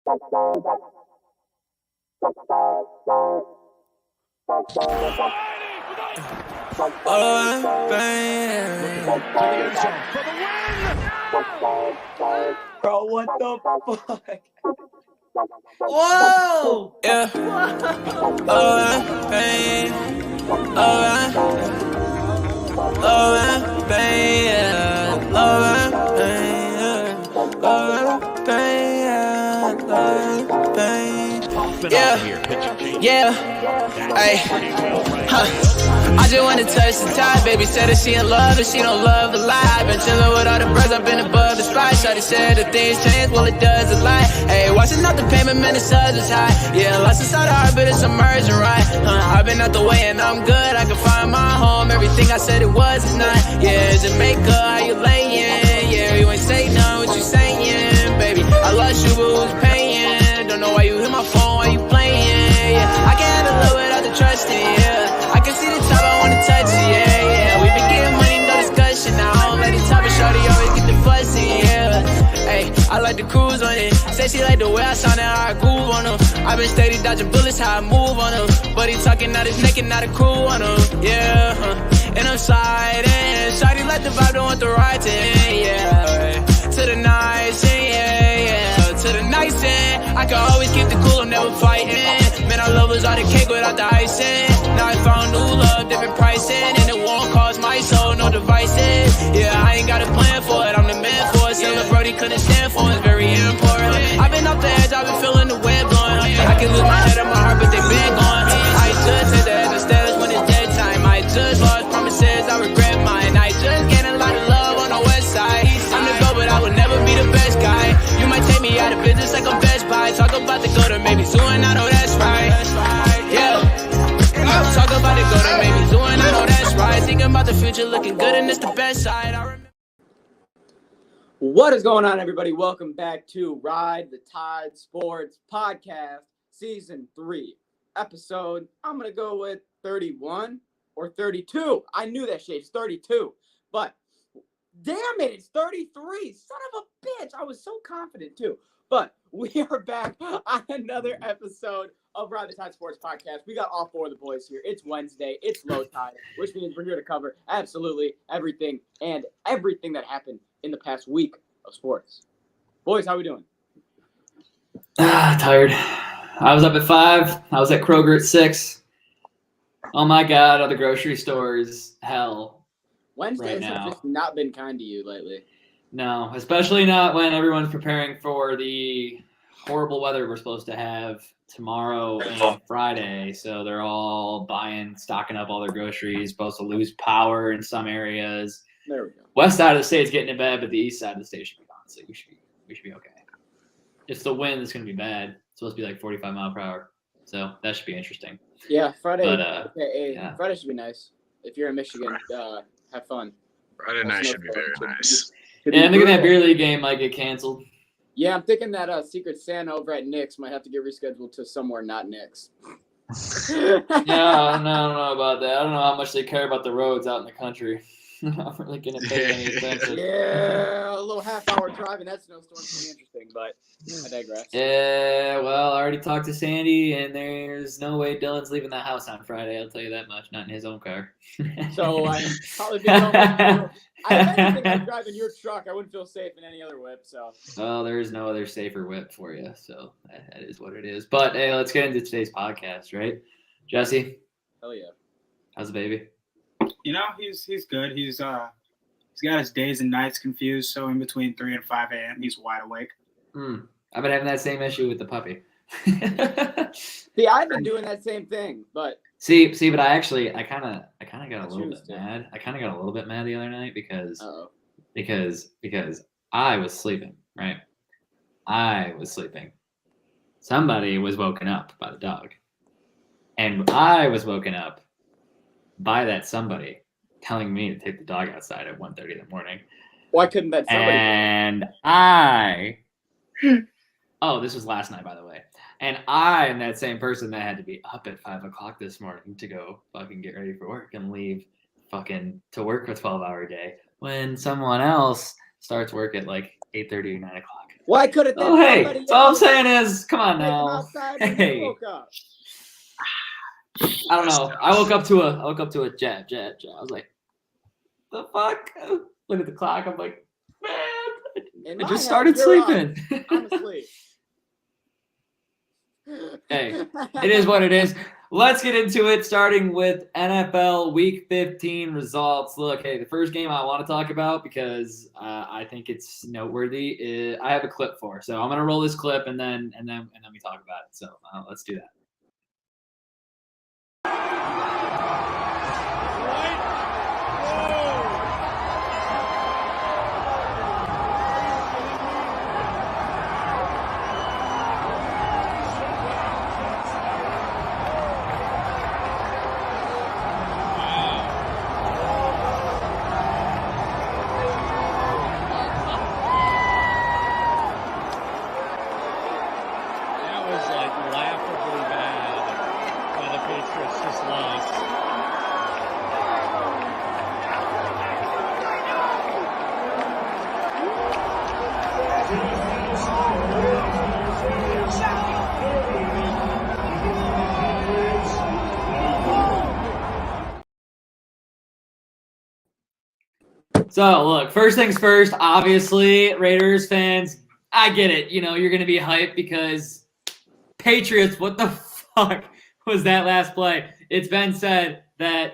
Bro, what the fuck? Whoa! Yeah. Yeah. Hey. I just wanna touch the top. Baby said that she in love and she don't love a lie. Been chillin' with all the birds, I've been above the spot. Shawty said that things change, well it does a lot. Hey, watching out the payment, man, the sun is high. Yeah, lost inside the heart, but it's emerging right. I've been out the way and I'm good. I can find my home. Everything I said it was is not. Yeah, Jamaica, how you layin'? Yeah, you ain't say none, what you saying, baby? I lost you, but who's paying? Don't know why you hit my phone, why you playing? Yeah, I can't handle it without the trusting. Yeah, I can see the top, I wanna touch it. Yeah, we been getting money, no discussion. I don't let the top of shorty always get the fussy. Yeah, hey, I like to cruise on it. Say she like the way I sound and how I groove on them. I been steady dodging bullets, how I move on them. But he talking out his neck and not a crew on them. Yeah, and I'm sliding. Shawty like the vibe, don't want the right to end. Yeah, to the nice end. Yeah, to the nice end. I can always keep the cool, I'm never fighting. Man, I love was all the cake without the icing. Now I found new love, different pricing. And it won't cost my soul, no devices. Yeah, I ain't got a plan for it, I'm the man for it. Silver Brody couldn't stand for it, it's very important. I've been off the edge, I've been feeling the wind blowing. I can lose my head and my heart, but they been gone. I just hit the edge of stairs when it's dead time. I just lost promises, I regret mine. I just gained a lot of love on the west side. I'm the go, but I would never be the best guy. You might take me out of business like I'm Best Buy. Talk about the go to maybe soon, I know that's right. Yeah. Talk about it, go to maybe soon, I know that's right. Thinking about the future, looking good, and it's the best side. I remember. What is going on, everybody? Welcome back to Ride the Tide Sports Podcast, Season 3, episode, I'm going to go with 31 or 32. I knew that shit, it's 32. But, damn it, it's 33. Son of a bitch. I was so confident, too. But we are back on another episode of Ride the Tide Sports Podcast. We got all four of the boys here. It's Wednesday. It's low tide, which means we're here to cover absolutely everything and everything that happened in the past week of sports. Boys, how we doing? Tired. I was up at 5. I was at Kroger at 6. Oh my God, the grocery store is hell. Wednesdays have just not been kind to you lately. No, especially not when everyone's preparing for the horrible weather we're supposed to have tomorrow and Friday. So they're all stocking up all their groceries, supposed to lose power in some areas. There we go. West side of the state's getting it bad, but the east side of the state should be on. So we should be okay. It's the wind that's going to be bad. It's supposed to be like 45 mile per hour. So that should be interesting. Yeah, Friday. Yeah. Friday should be nice. If you're in Michigan, have fun. Friday night should be very nice. Yeah, I'm thinking that beer league game might get canceled. Yeah, I'm thinking that Secret Santa over at Nick's might have to get rescheduled to somewhere not Nick's. Yeah, I don't know about that. I don't know how much they care about the roads out in the country. I'm not really going to pay any attention. Yeah, a little half-hour drive in that snowstorm is pretty interesting, but I digress. Yeah, well, I already talked to Sandy, and there's no way Dylan's leaving the house on Friday. I'll tell you that much. Not in his own car. So I'd probably be going I think I'm driving your truck. I wouldn't feel safe in any other whip. So. Well, there is no other safer whip for you, so that is what it is. But hey, let's get into today's podcast, right? Jesse. Hell yeah. How's the baby? You know, he's good. He's got his days and nights confused. So in between 3 and 5 a.m., he's wide awake. I've been having that same issue with the puppy. See, I've been doing that same thing, but see, but I kind of got a little bit mad. I kind of got a little bit mad the other night because I was sleeping, right? I was sleeping. Somebody was woken up by the dog, and I was woken up by that somebody telling me to take the dog outside at 1:30 in the morning. Why couldn't that somebody? And oh, this was last night, by the way. And I am that same person that had to be up at 5 o'clock this morning to go fucking get ready for work and leave fucking to work a 12-hour day when someone else starts work at like 8:30 or 9 o'clock. Why couldn't that Oh, hey, somebody so all I'm else saying is, come on take him now. outside when Hey. he woke up? I don't know. I woke up to a jab. I was like, the fuck? Look at the clock. I'm like, man, In I my just head, started you're up. sleeping. I'm asleep. Hey, it is what it is. Let's get into it, starting with NFL Week 15 results. Look, hey, the first game I want to talk about because I think it's noteworthy. I have a clip for, so I'm gonna roll this clip and then we talk about it. So let's do that. That was like laughably bad when the Patriots just lost. So, look, first things first, obviously, Raiders fans, I get it. You know, you're going to be hyped because Patriots, what the fuck was that last play? It's been said that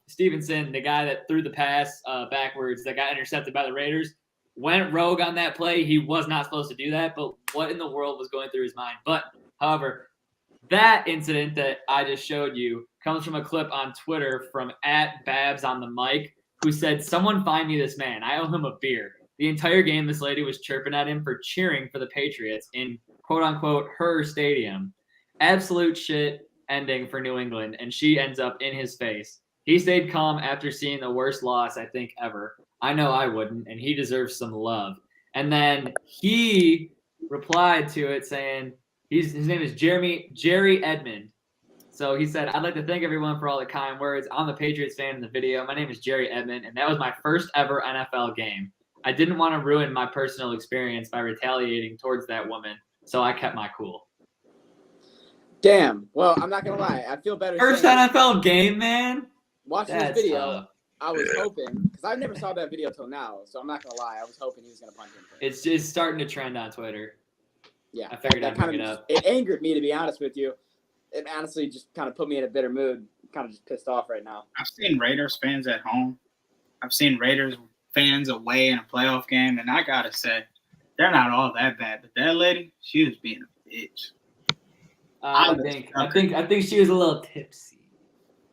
Stevenson, the guy that threw the pass backwards that got intercepted by the Raiders, went rogue on that play. He was not supposed to do that, but what in the world was going through his mind? But, however, that incident that I just showed you comes from a clip on Twitter from @BabsOnTheMic, who said, "Someone find me this man. I owe him a beer." The entire game, this lady was chirping at him for cheering for the Patriots in quote-unquote her stadium. Absolute shit ending for New England, and she ends up in his face. He stayed calm after seeing the worst loss, I think, ever. I know I wouldn't, and he deserves some love. And then he replied to it saying, his name is Jerry Edmond. So he said, "I'd like to thank everyone for all the kind words. I'm the Patriots fan in the video. My name is Jerry Edmond, and that was my first ever NFL game. I didn't want to ruin my personal experience by retaliating towards that woman, so I kept my cool." Damn. Well, I'm not gonna lie. I feel better. First saying NFL game, man. watching That's this video, tough. I was hoping because I never saw that video till now, so I'm not gonna lie. I was hoping he was gonna punch him. It's starting to trend on Twitter. Yeah, I figured I'd bring kind it of up. it angered me, to be honest with you. It honestly just kind of put me in a bitter mood. I'm kind of just pissed off right now. I've seen Raiders fans at home. I've seen Raiders fans away in a playoff game, and I gotta say, they're not all that bad. But that lady, she was being a bitch. I think she was a little tipsy.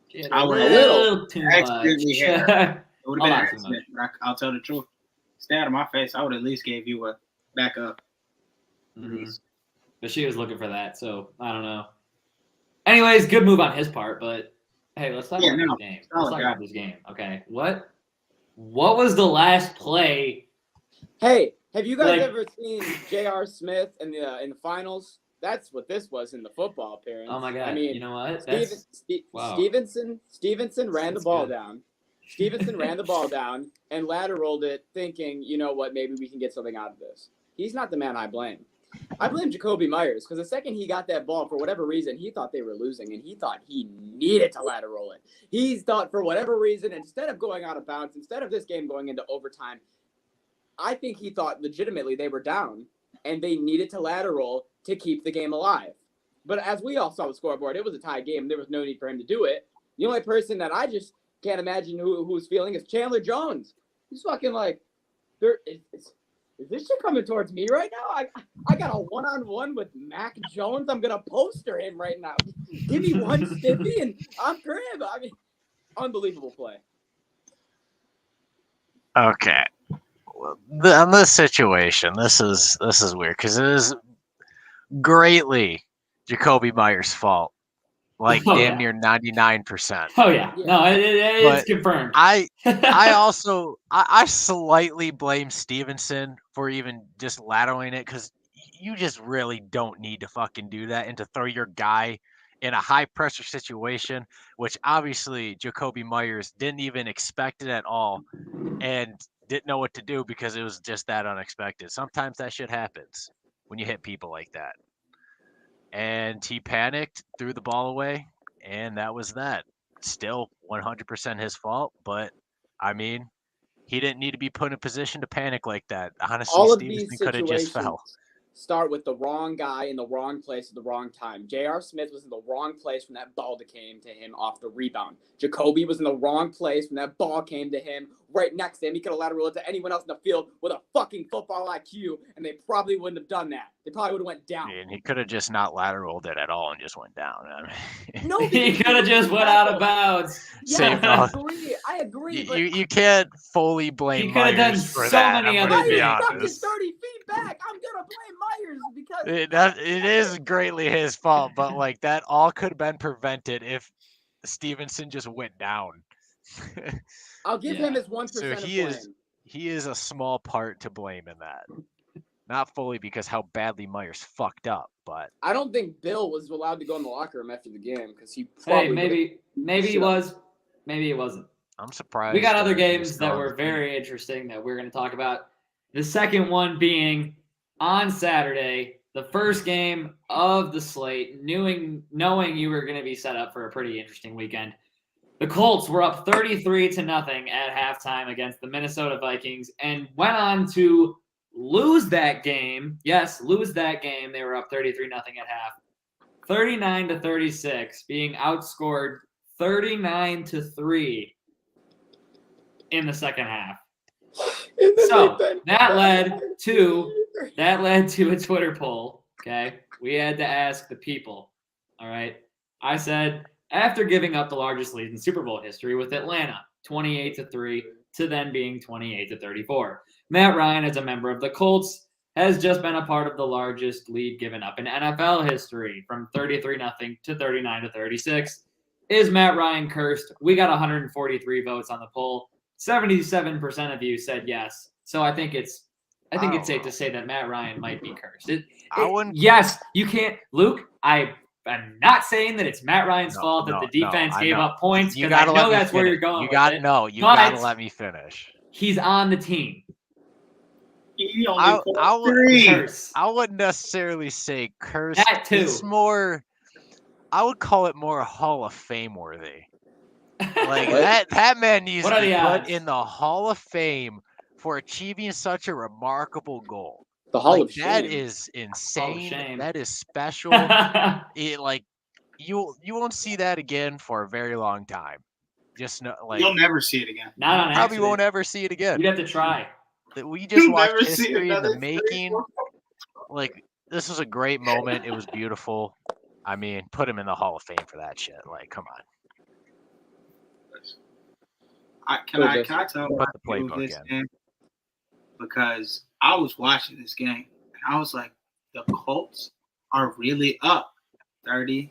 She had a would little too accidentally much. hit her. It would have been A an lot too accident. I'll tell the truth. Stay out of my face. I would at least gave you a backup. Mhm. But she was looking for that, so I don't know. Anyways, good move on his part, but hey, let's talk about this game. Let's talk about this game. Okay. What was the last play? Hey, have you guys ever seen J.R. Smith in the finals? That's what this was in the football appearance. Oh my god! I mean, you know what? Wow. Stevenson ran the ball down. Stevenson ran the ball down and lateraled it, thinking, you know what, maybe we can get something out of this. He's not the man I blame. I blame Jacoby Myers because the second he got that ball, for whatever reason, he thought they were losing, and he thought he needed to lateral it. He thought, for whatever reason, instead of going out of bounds, instead of this game going into overtime, I think he thought legitimately they were down, and they needed to lateral to keep the game alive. But as we all saw the scoreboard, it was a tie game. There was no need for him to do it. The only person that I just can't imagine who's feeling is Chandler Jones. He's fucking like, is this shit coming towards me right now? I got a one-on-one with Mac Jones. I'm gonna poster him right now. Give me one stiffy and I'm crib. I mean, unbelievable play. Okay. On this situation, this is weird because it is greatly Jacoby Myers' fault. Like damn near 99%. Oh yeah. No, it's confirmed. I also slightly blame Stevenson for even just lateraling it because you just really don't need to fucking do that and to throw your guy in a high pressure situation, which obviously Jacoby Myers didn't even expect it at all. And didn't know what to do because it was just that unexpected. Sometimes that shit happens when you hit people like that. And he panicked, threw the ball away, and that was that. Still 100% his fault, but I mean, he didn't need to be put in a position to panic like that. Honestly, All of Stevenson these could have just situations fell. start with the wrong guy in the wrong place at the wrong time. J.R. Smith was in the wrong place when that ball came to him off the rebound. Jacoby was in the wrong place when that ball came to him right next to him. He could have lateraled to anyone else in the field with a fucking football IQ, and they probably wouldn't have done that. They probably would have went down. And he could have just not lateraled it at all and just went down. I mean, No, He because could have just went out of bounds. Yeah, Saved I all- agree. I agree. But you can't fully blame He could have done Myers for so that. many I'm other gonna be things. Myers fucking honest. 30 feet back. I'm gonna blame Myers because It is greatly his fault, but like that all could have been prevented if Stevenson just went down. I'll give Yeah. him his 1% So of he blame. he is a small part to blame in that. Not fully because how badly Myers fucked up, but I don't think Bill was allowed to go in the locker room after the game because he Hey, probably maybe he Shut up. was, maybe he wasn't. I'm surprised. We got that other he was games still that on were the team. very interesting that we're going to talk about. The second one being on Saturday, the first game of the slate, knowing you were going to be set up for a pretty interesting weekend. The Colts were up 33-0 at halftime against the Minnesota Vikings and went on to lose that game. Yes, lose that game. They were up 33-0 at half. 39-36, being outscored 39-3 in the second half. So that led to a Twitter poll. Okay, we had to ask the people. All right, I said after giving up the largest lead in Super Bowl history with Atlanta, 28-3, to then being 28-34. Matt Ryan, as a member of the Colts, has just been a part of the largest lead given up in NFL history, from 33-0 to 39-36. Is Matt Ryan cursed? We got 143 votes on the poll. 77% of you said yes. So I think it's safe to say that Matt Ryan might be cursed. I wouldn't. Yes, you can't, Luke. I'm not saying that it's Matt Ryan's fault that the defense I gave know. up points, You because I gotta know let me that's where finish. you're going. You with got it. no. You But gotta let me finish. He's on the team. He I only put I would- three. Curse. I wouldn't necessarily say cursed. That too. It's more. I would call it more Hall of Fame worthy. Like What? that man needs What to are be the put odds? in the Hall of Fame for achieving such a remarkable goal. the Hall Like of Shame. that is insane. shame. That is special. It like you won't see that again for a very long time. Just know, like You'll never see it again. Not on probably accident. won't ever see it again. You'd have to try. That we just You'll watched never see history in another the making. Like this was a great moment. It was beautiful. I mean, put him in the Hall of Fame for that shit. Like, come on. Can I tell Put why the I do playbook this in. game? Because I was watching this game and I was like, the Colts are really up 33-0.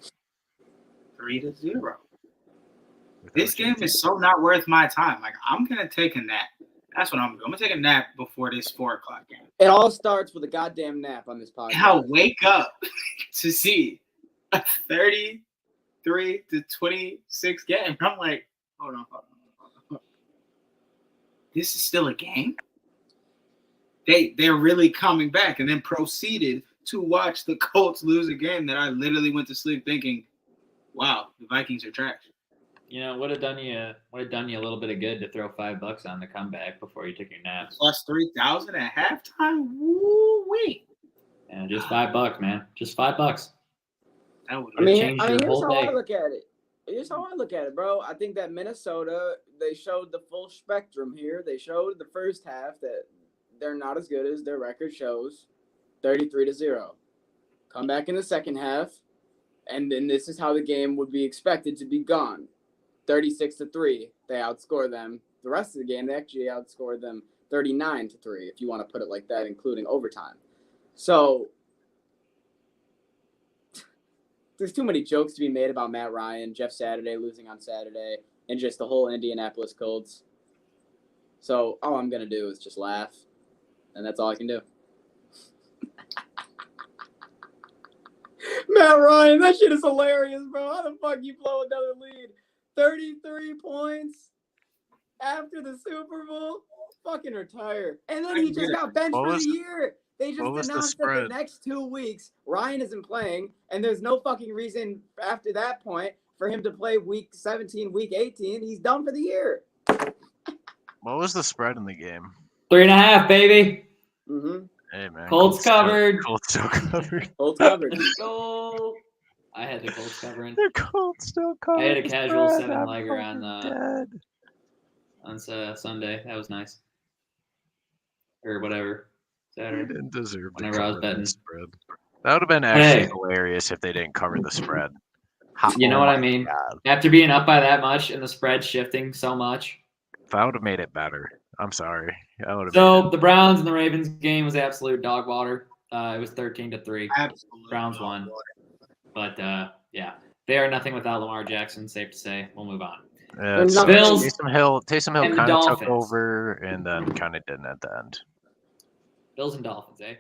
This game is so not worth my time. Like, I'm gonna take a nap. That's what I'm gonna do. I'm gonna take a nap before this 4:00 game. It all starts with a goddamn nap on this podcast. And I'll wake up to see a 33-26 game. I'm like, hold on. This is still a game? They're really coming back, and then proceeded to watch the Colts lose a game that I literally went to sleep thinking, wow, the Vikings are trash. You know, would have done you a little bit of good to throw $5 on the comeback before you took your naps. Plus 3,000 at halftime? Woo-wee. And just $5, man. Just $5. That would I mean, changed your here's whole how I day. look at it. Here's how I look at it, bro. I think that Minnesota, they showed the full spectrum here. They showed the first half that they're not as good as their record shows, 33-0. Come back in the second half, and then this is how the game would be expected to be gone. 36-3. They outscore them. The rest of the game, they actually outscored them 39-3, if you want to put it like that, including overtime. So there's too many jokes to be made about Matt Ryan, Jeff Saturday losing on Saturday, and just the whole Indianapolis Colts. So all I'm going to do is just laugh, and that's all I can do. Matt Ryan, that shit is hilarious, bro. How the fuck you blow another lead? 33 points after the Super Bowl? fucking retire. And then he just got benched for the year. They just announced that the next 2 weeks Ryan isn't playing, and there's no fucking reason after that point for him to play week 17, week 18. He's done for the year. What was the spread in the game? 3.5, baby. Mm-hmm. Hey man, Colts covered. Colts still covered. Colts covered. Let's go. I had the Colts covering. The Colts still covered. I had a casual 7-legger on on Sunday. That was nice. Or whatever. Saturday. They didn't deserve Whenever I was betting. the spread. That would have been actually hilarious if they didn't cover the spread. You know what I mean? God. After being up by that much and the spread shifting so much. That would have made it better. I'm sorry. So the Browns and the Ravens game was absolute dog water. It was 13-3. Absolutely. Browns won. But yeah, they are nothing without Lamar Jackson. Safe to say. We'll move on. Bills. Taysom Hill and kind of took Dolphins. over and then kind of didn't at the end. Bills and Dolphins, eh?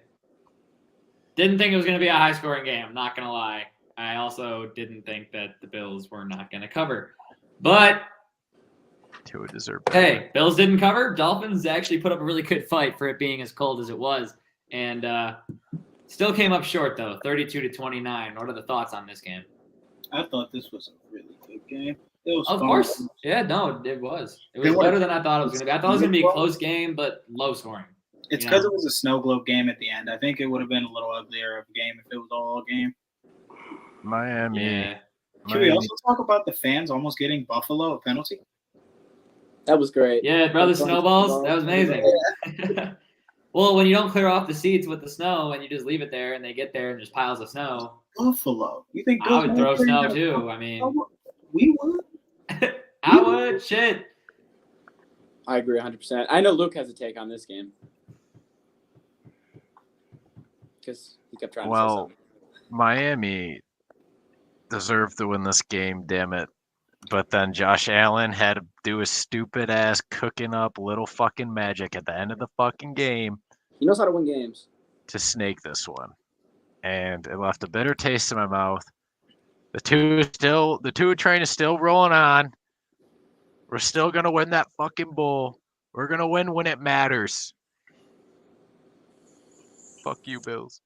Didn't think it was going to be a high-scoring game. I'm not going to lie. I also didn't think that the Bills were not going to cover. But Tua deserved hey, better. Bills didn't cover. Dolphins actually put up a really good fight for it being as cold as it was. And still came up short, though, 32-29. What are the thoughts on this game? I thought this was a really good game. It was Of fun. course. Yeah, no, it was. It was better than I thought it was going to be. I thought it was going to be a close game, but low scoring. It's because it was a snow globe game at the end. I think it would have been a little uglier of a game if it was all game. Miami. Yeah. Should we also talk about the fans almost getting Buffalo a penalty? That was great. Yeah, brother, snowballs. That was amazing. Well, when you don't clear off the seats with the snow and you just leave it there and they get there and there's piles of snow. Buffalo. You think I would throw snow too. I mean, we would. I would. Shit. I agree 100%. I know Luke has a take on this game. Because he kept trying to say something. Miami deserved to win this game, damn it. But then Josh Allen had to do his stupid ass cooking up little fucking magic at the end of the fucking game. He knows how to win games. To snake this one. And it left a bitter taste in my mouth. The two train is still rolling on. We're still gonna win that fucking bowl. We're gonna win when it matters. Fuck you, Bills.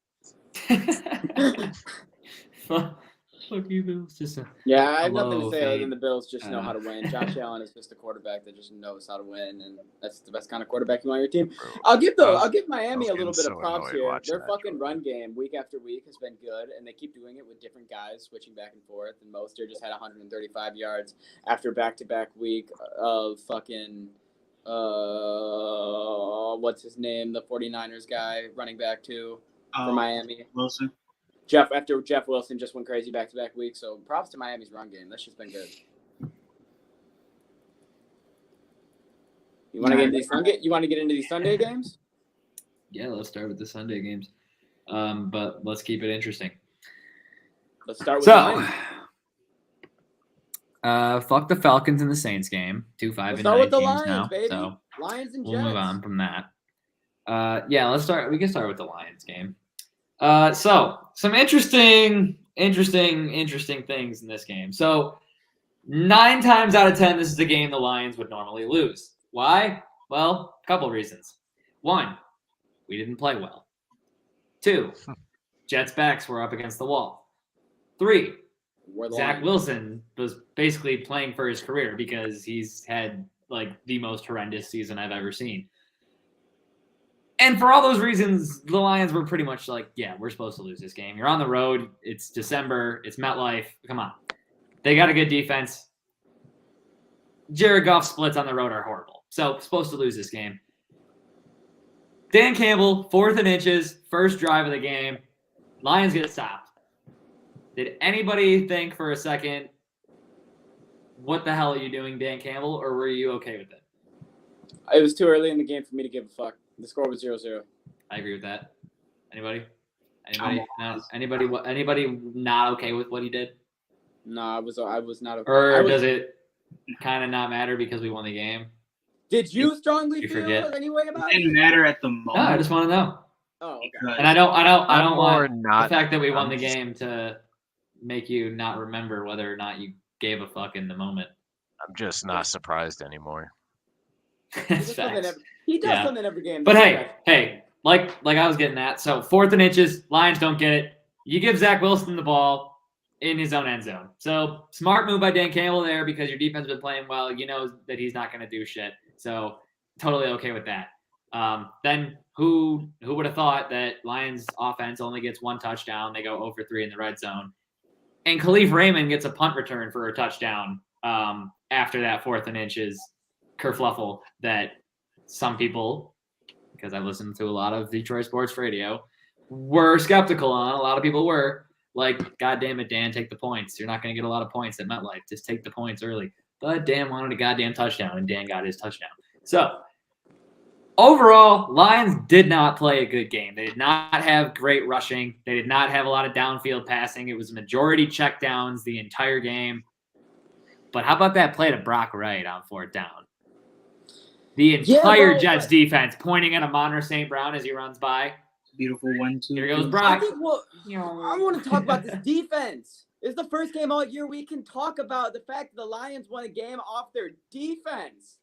Fuck you, Bills. Yeah, I have nothing to say other fade. than the Bills just know how to win. Josh Allen is just a quarterback that just knows how to win, and that's the best kind of quarterback you want on your team. I'll give Miami a little bit of props here. Their fucking run game week after week has been good, and they keep doing it with different guys switching back and forth. And Mostert just had 135 yards after back-to-back week of fucking what's his name, the 49ers guy running back too for Miami. Wilson. Jeff Wilson just went crazy back-to-back weeks, so props to Miami's run game. That's just been good. You want to get into these Sunday games? Yeah, let's start with the Sunday games. But let's keep it interesting. Let's start with the Lions. Fuck the Falcons and the Saints game. 2-5 Let's and start 9 with the teams Lions, now. baby. So Lions and Jets. we'll move on from that. Yeah, let's start. We can start with the Lions game. So some interesting things in this game. So 9 times out of 10, this is the game the Lions would normally lose. Why? Well, a couple of reasons. 1, we didn't play well. 2, Jets' backs were up against the wall. 3, Zach Wilson was basically playing for his career because he's had like the most horrendous season I've ever seen. And for all those reasons, the Lions were pretty much like, yeah, we're supposed to lose this game. You're on the road. It's December. It's MetLife. Come on. They got a good defense. Jared Goff's splits on the road are horrible. So, supposed to lose this game. Dan Campbell, 4th and inches, first drive of the game. Lions get stopped. Did anybody think for a second, what the hell are you doing, Dan Campbell, or were you okay with it? It was too early in the game for me to give a fuck. The score was 0-0. I agree with that. Anybody? No, anybody not okay with what he did? No, I was not okay. Or does it kind of not matter because we won the game? Did you strongly You feel forget. any way about It it? didn't matter at the moment. No, I just want to know. Oh, okay. And I don't want not the fact that we won the I'm just- game to make you not remember whether or not you gave a fuck in the moment. I'm just not surprised anymore. That's facts. He does Yeah. something every game. But That's hey, like I was getting at. So 4th and inches, Lions don't get it. You give Zach Wilson the ball in his own end zone. So smart move by Dan Campbell there because your defense has been playing well. You know that he's not going to do shit. So totally okay with that. Then who would have thought that Lions offense only gets 1 touchdown? They go 0 for 3 in the red zone. And Khalif Raymond gets a punt return for a touchdown after that 4th and inches kerfluffle that some people, because I listened to a lot of Detroit sports radio, were skeptical on. A lot of people were like, God damn it, Dan, take the points. You're not going to get a lot of points at MetLife. Just take the points early. But Dan wanted a goddamn touchdown, and Dan got his touchdown. So overall, Lions did not play a good game. They did not have great rushing. They did not have a lot of downfield passing. It was majority checkdowns the entire game. But how about that play to Brock Wright on 4th down? The entire Jets defense pointing at Amon St. Brown as he runs by. Beautiful 1-2. Here goes I Brock. think I want to talk about this defense. It's the first game all year we can talk about the fact that the Lions won a game off their defense.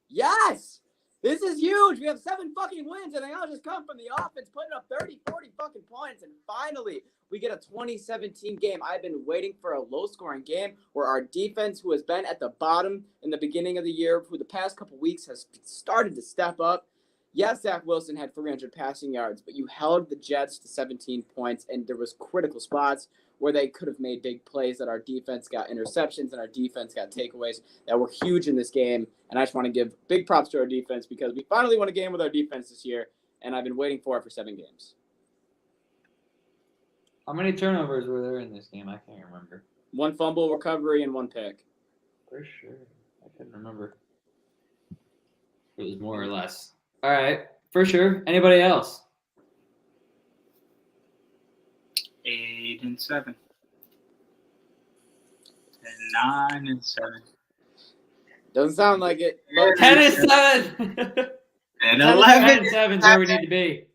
Yes! This is huge. We have 7 fucking wins, and they all just come from the offense, putting up 30, 40 fucking points. And finally, we get a 2017 game. I've been waiting for a low-scoring game where our defense, who has been at the bottom in the beginning of the year, who the past couple weeks has started to step up. Yes, Zach Wilson had 300 passing yards, but you held the Jets to 17 points, and there was critical spots where they could have made big plays that our defense got interceptions and our defense got takeaways that were huge in this game. And I just want to give big props to our defense because we finally won a game with our defense this year, and I've been waiting for it for 7 games. How many turnovers were there in this game? I can't remember. 1 fumble recovery and 1 pick. For sure. I couldn't remember. It was more or less. All right. For sure. Anybody else? 8 and 7. And 9 and 7. Doesn't sound like it. 10 and 7. And 10 11 and 7 is where we need to be.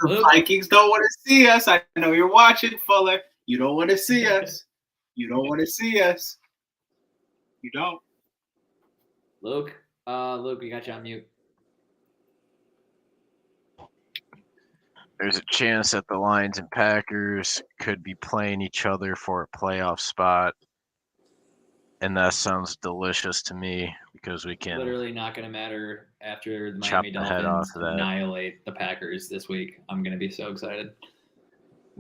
The Luke? Vikings don't want to see us. I know you're watching, Fuller. You don't want to see us. You don't want to see us. You don't. Luke, we got you on mute. There's a chance that the Lions and Packers could be playing each other for a playoff spot. And that sounds delicious to me because we can Literally not going to matter after the chop Miami the head off Dolphins of that. annihilate the Packers this week. I'm going to be so excited.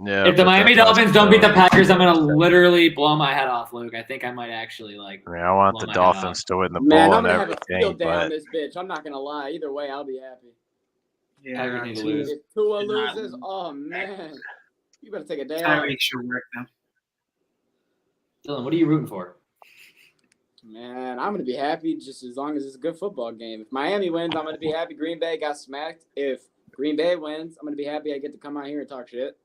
Yeah, If the but Miami that Dolphins don't beat the possibility- Packers, I'm going to literally blow my head off, Luke. I think I might actually I mean, I want blow the my head off. Dolphins to win the Man, ball I'm and going to have a everything, field day on but this bitch. I'm not going to lie. Either way, I'll be happy. Packers need to Two- lose. If Tua Did not loses, lose. oh, man. You better take a day off. Tyreek should work now. Dylan, what are you rooting for? Man, I'm going to be happy just as long as it's a good football game. If Miami wins, I'm going to be happy Green Bay got smacked. If Green Bay wins, I'm going to be happy I get to come out here and talk shit.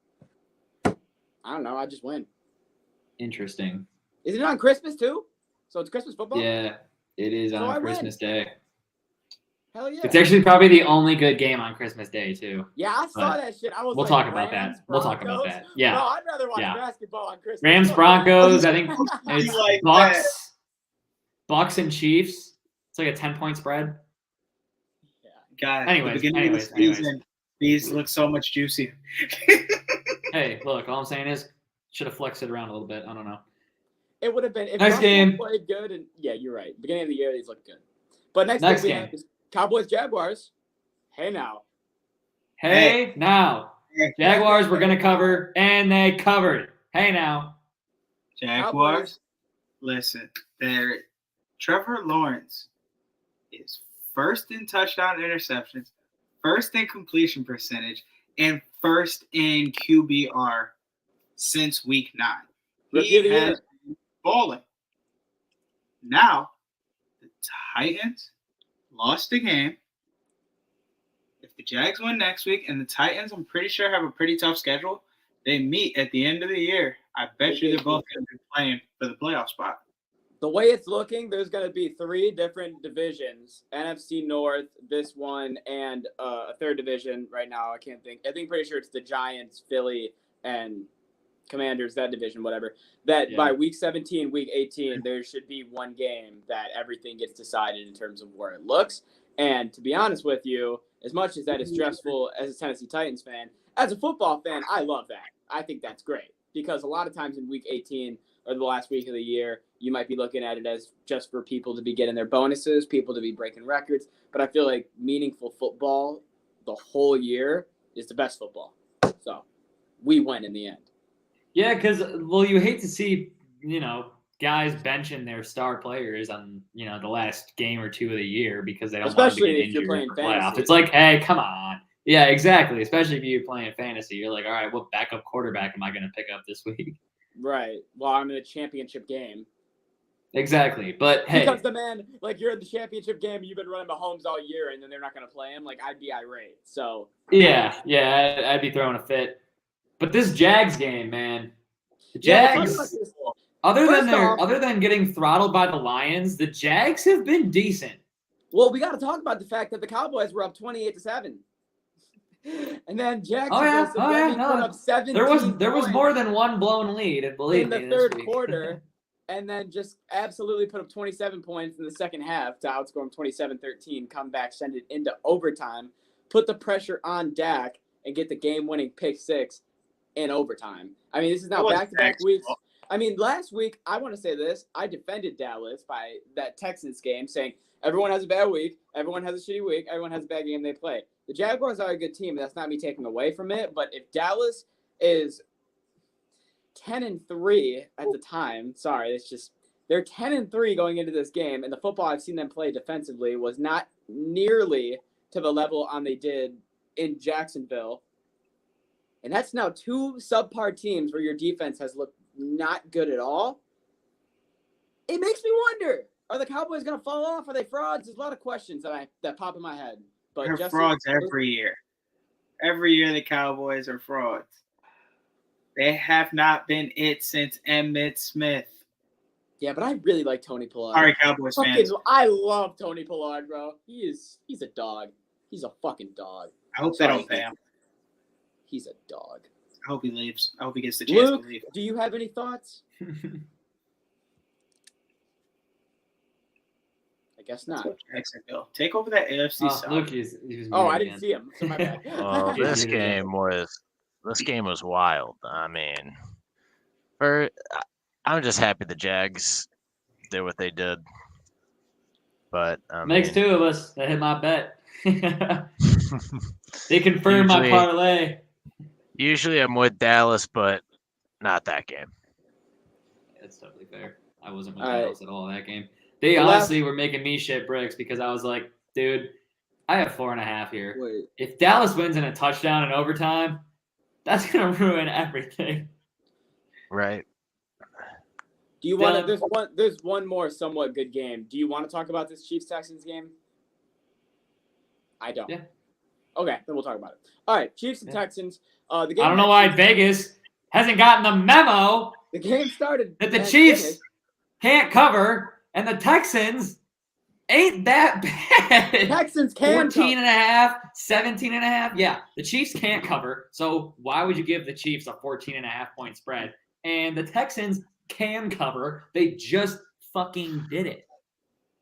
I don't know. I just win. Interesting. Is it on Christmas, too? So it's Christmas football? Yeah, it is So I on win. Christmas Day. Hell yeah. It's actually probably the only good game on Christmas Day, too. Yeah, I saw But that shit. I was We'll like, talk about Rams, that. We'll talk about Broncos? that. Yeah. No, I'd rather watch Yeah. basketball on Christmas. Rams, Broncos, I think it's like Bucks and Chiefs. It's like a 10-point spread. God, Anyways, the beginning of the season, these look so much juicier. Hey, look, all I'm saying is should have flexed it around a little bit. I don't know. It would have been if Next Russell game. played good, and yeah, you're right. Beginning of the year, these look good. But next Next game, we game. have is Cowboys Jaguars. Hey now, Hey, now. Jaguars were going to cover, and they covered. Hey, now. Jaguars, listen, Trevor Lawrence is first in touchdown interceptions, first in completion percentage, and first in QBR since week 9. Rookie of the He year. has been balling. Now, the Titans lost the game. If the Jags win next week, and the Titans, I'm pretty sure, have a pretty tough schedule, they meet at the end of the year. I bet you they're both going to be playing for the playoff spot. the way it's looking, there's going to be 3 different divisions: NFC North, this one, and a third division. Right now, I can't think. I think pretty sure it's the Giants, Philly, and Commanders. That division, whatever. That by week 17, week 18, there should be one game that everything gets decided in terms of where it looks. And to be honest with you, as much as that is stressful as a Tennessee Titans fan, as a football fan, I love that. I think that's great because a lot of times in week 18 or the last week of the year, you might be looking at it as just for people to be getting their bonuses, people to be breaking records. But I feel like meaningful football the whole year is the best football. So we win in the end. Yeah, because, well, you hate to see, guys benching their star players on, the last game or two of the year because they don't Especially want to if get you're injured playing for playoff. fantasy. It's like, hey, come on. Yeah, exactly. Especially if you're playing fantasy. You're like, all right, what backup quarterback am I going to pick up this week? Right. Well, I'm in a championship game. Exactly. But, hey. Because the man, like, you're in the championship game, you've been running Mahomes all year, and then they're not going to play him. Like, I'd be irate. So. Yeah, I'd be throwing a fit. But this Jags game, man. The Jags, other than getting throttled by the Lions, the Jags have been decent. Well, we got to talk about the fact that the Cowboys were up 28-7. And then Jacksonville put up 17 There was more than one blown lead, and believe me, in the third quarter, and then just absolutely put up 27 points in the second half to outscore them 27-13, come back, send it into overtime, put the pressure on Dak, and get the game-winning pick six in overtime. I mean, this is now back-to-back weeks. I mean, last week, I want to say this, I defended Dallas by that Texans game, saying everyone has a bad week, everyone has a shitty week, everyone has a bad game they play. The Jaguars are a good team. That's not me taking away from it. But if Dallas is 10-3 at the time, they're 10-3 going into this game, and the football I've seen them play defensively was not nearly to the level they did in Jacksonville. And that's now two subpar teams where your defense has looked not good at all. It makes me wonder: are the Cowboys going to fall off? Are they frauds? There's a lot of questions that pop in my head. But they're frauds every year. Every year the Cowboys are frauds. They have not been it since Emmitt Smith. Yeah, but I really like Tony Pollard. Sorry, Cowboys fans. I love Tony Pollard, bro. He's a dog. He's a fucking dog. I hope they don't pay him. He's a dog. I hope he leaves. I hope he gets the chance to leave. Do you have any thoughts? I guess not. Jacksonville. Take over that AFC South. Luke, he was I didn't see him. So my bad. This game was wild. I mean, I'm just happy the Jags did what they did. But makes two of us. That hit my bet. They confirmed my parlay. Usually I'm with Dallas, but not that game. That's totally fair. I wasn't with Dallas at all that game. They honestly were making me shit bricks because I was like, dude, I have 4.5 here. Wait. If Dallas wins in a touchdown in overtime, that's gonna ruin everything. Right. Do you want to? There's one more somewhat good game. Do you want to talk about this Chiefs-Texans game? I don't. Yeah. Okay, then we'll talk about it. All right, Chiefs and Texans. The game I don't know why Vegas hasn't gotten the memo. The game started that the Chiefs can't cover. And the Texans ain't that bad. Texans can 14.5, 17.5. Yeah, the Chiefs can't cover. So why would you give the Chiefs a 14.5 point spread? And the Texans can cover. They just fucking did it.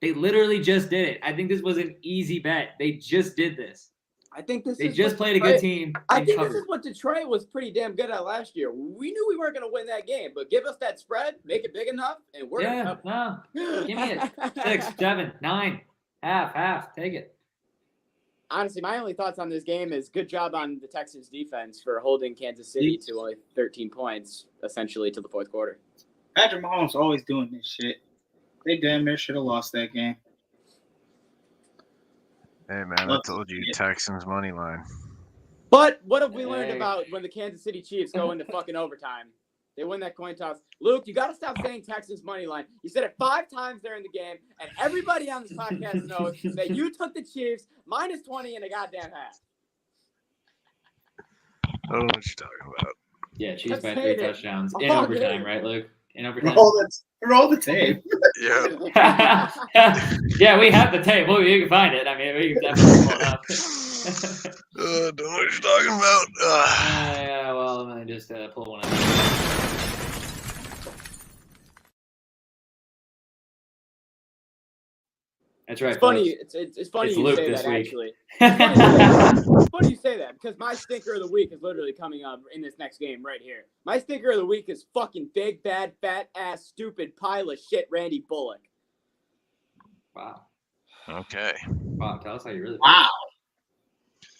They literally just did it. I think this was an easy bet. They just did this. I think they just played a good team. I think this is what Detroit was pretty damn good at last year. We knew we weren't going to win that game, but give us that spread, make it big enough, and we're going to cover. No. Give me it. 6, 7, 9, half. Take it. Honestly, my only thoughts on this game is good job on the Texans defense for holding Kansas City to only 13 points, essentially, to the fourth quarter. Patrick Mahomes always doing this shit. They damn near should have lost that game. Hey, man, I told you Texans money line. But what have we learned about when the Kansas City Chiefs go into fucking overtime? They win that coin toss. Luke, you got to stop saying Texans money line. You said it 5 times during the game, and everybody on this podcast knows that you took the Chiefs minus 20 in a goddamn half. I don't know what you're talking about. Yeah, Chiefs by 3 touchdowns in overtime, right, Luke? In overtime. Roll the tape. Yeah. Yeah, we have the tape. Well, you can find it. I mean, we can definitely pull it up. Don't know what you're talking about. Yeah, well, let me just pull one up. That's right. It's funny. folks. It's funny It's you Luke say this that. week. Actually, it's funny you say that because my stinker of the week is literally coming up in this next game right here. My stinker of the week is fucking big, bad, fat ass, stupid pile of shit, Randy Bullock. Wow. Okay. Wow. Tell us how you really feel. Wow.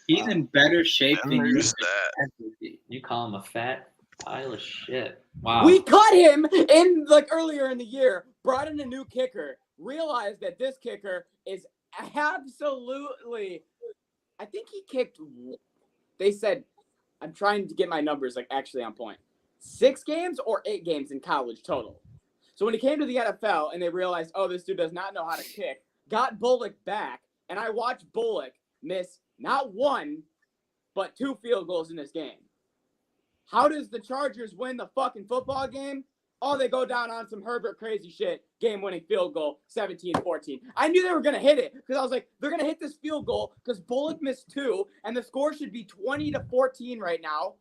He's Wow. in better shape than you There's could that. ever be. You call him a fat pile of shit. Wow. We cut him in earlier in the year, brought in a new kicker, realized that this kicker is absolutely. I think he kicked. They said, I'm trying to get my numbers actually on point. 6 games or 8 games in college total. So when he came to the NFL and they realized, oh, this dude does not know how to kick, got Bullock back, and I watched Bullock miss not 1, but 2 field goals in this game. How does the Chargers win the fucking football game? Oh, they go down on some Herbert crazy shit. Game-winning field goal, 17-14. I knew they were going to hit it because I was like, they're going to hit this field goal because Bullock missed 2, and the score should be 20-14 right now.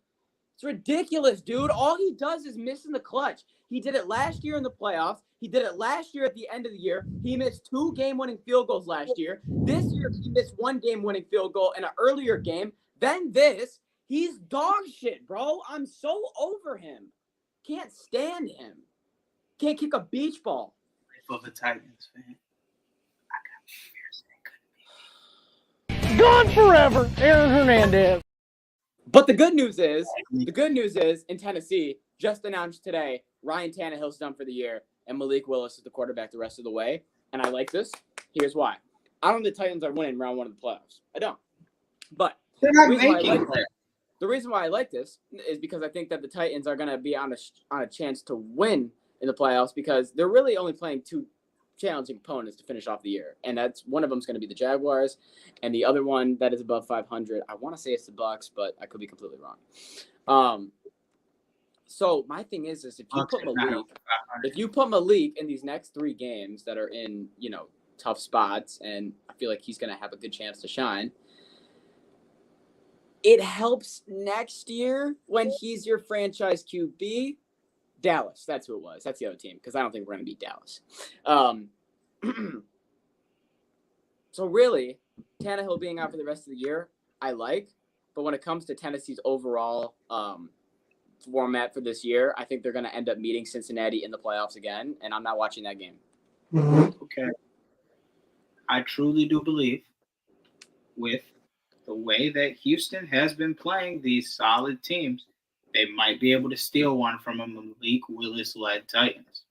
It's ridiculous, dude. All he does is miss in the clutch. He did it last year in the playoffs. He did it last year at the end of the year. He missed 2 game-winning field goals last year. This year, he missed 1 game-winning field goal in an earlier game. Then this. He's dog shit, bro. I'm so over him. Can't stand him. Can't kick a beach ball. For the Titans, man. Gone forever, Aaron Hernandez. But the good news is in Tennessee, just announced today, Ryan Tannehill's done for the year, and Malik Willis is the quarterback the rest of the way. And I like this. Here's why. I don't think the Titans are winning round 1 of the playoffs. I don't. But They're not the reason why I making like it. the reason why I like this is because I think that the Titans are going to be on a chance to win in the playoffs because they're really only playing 2 challenging opponents to finish off the year. And that's one of them is going to be the Jaguars, and the other one that is above 500, I want to say it's the Bucs, but I could be completely wrong. So my thing is if you put Malik in these next 3 games that are in, tough spots, and I feel like he's going to have a good chance to shine, it helps next year when he's your franchise QB. Dallas, that's who it was. That's the other team, because I don't think we're going to beat Dallas. So really, Tannehill being out for the rest of the year, I like. But when it comes to Tennessee's overall format for this year, I think they're going to end up meeting Cincinnati in the playoffs again, and I'm not watching that game. Okay. I truly do believe with the way that Houston has been playing these solid teams, they might be able to steal one from a Malik Willis-led Titans.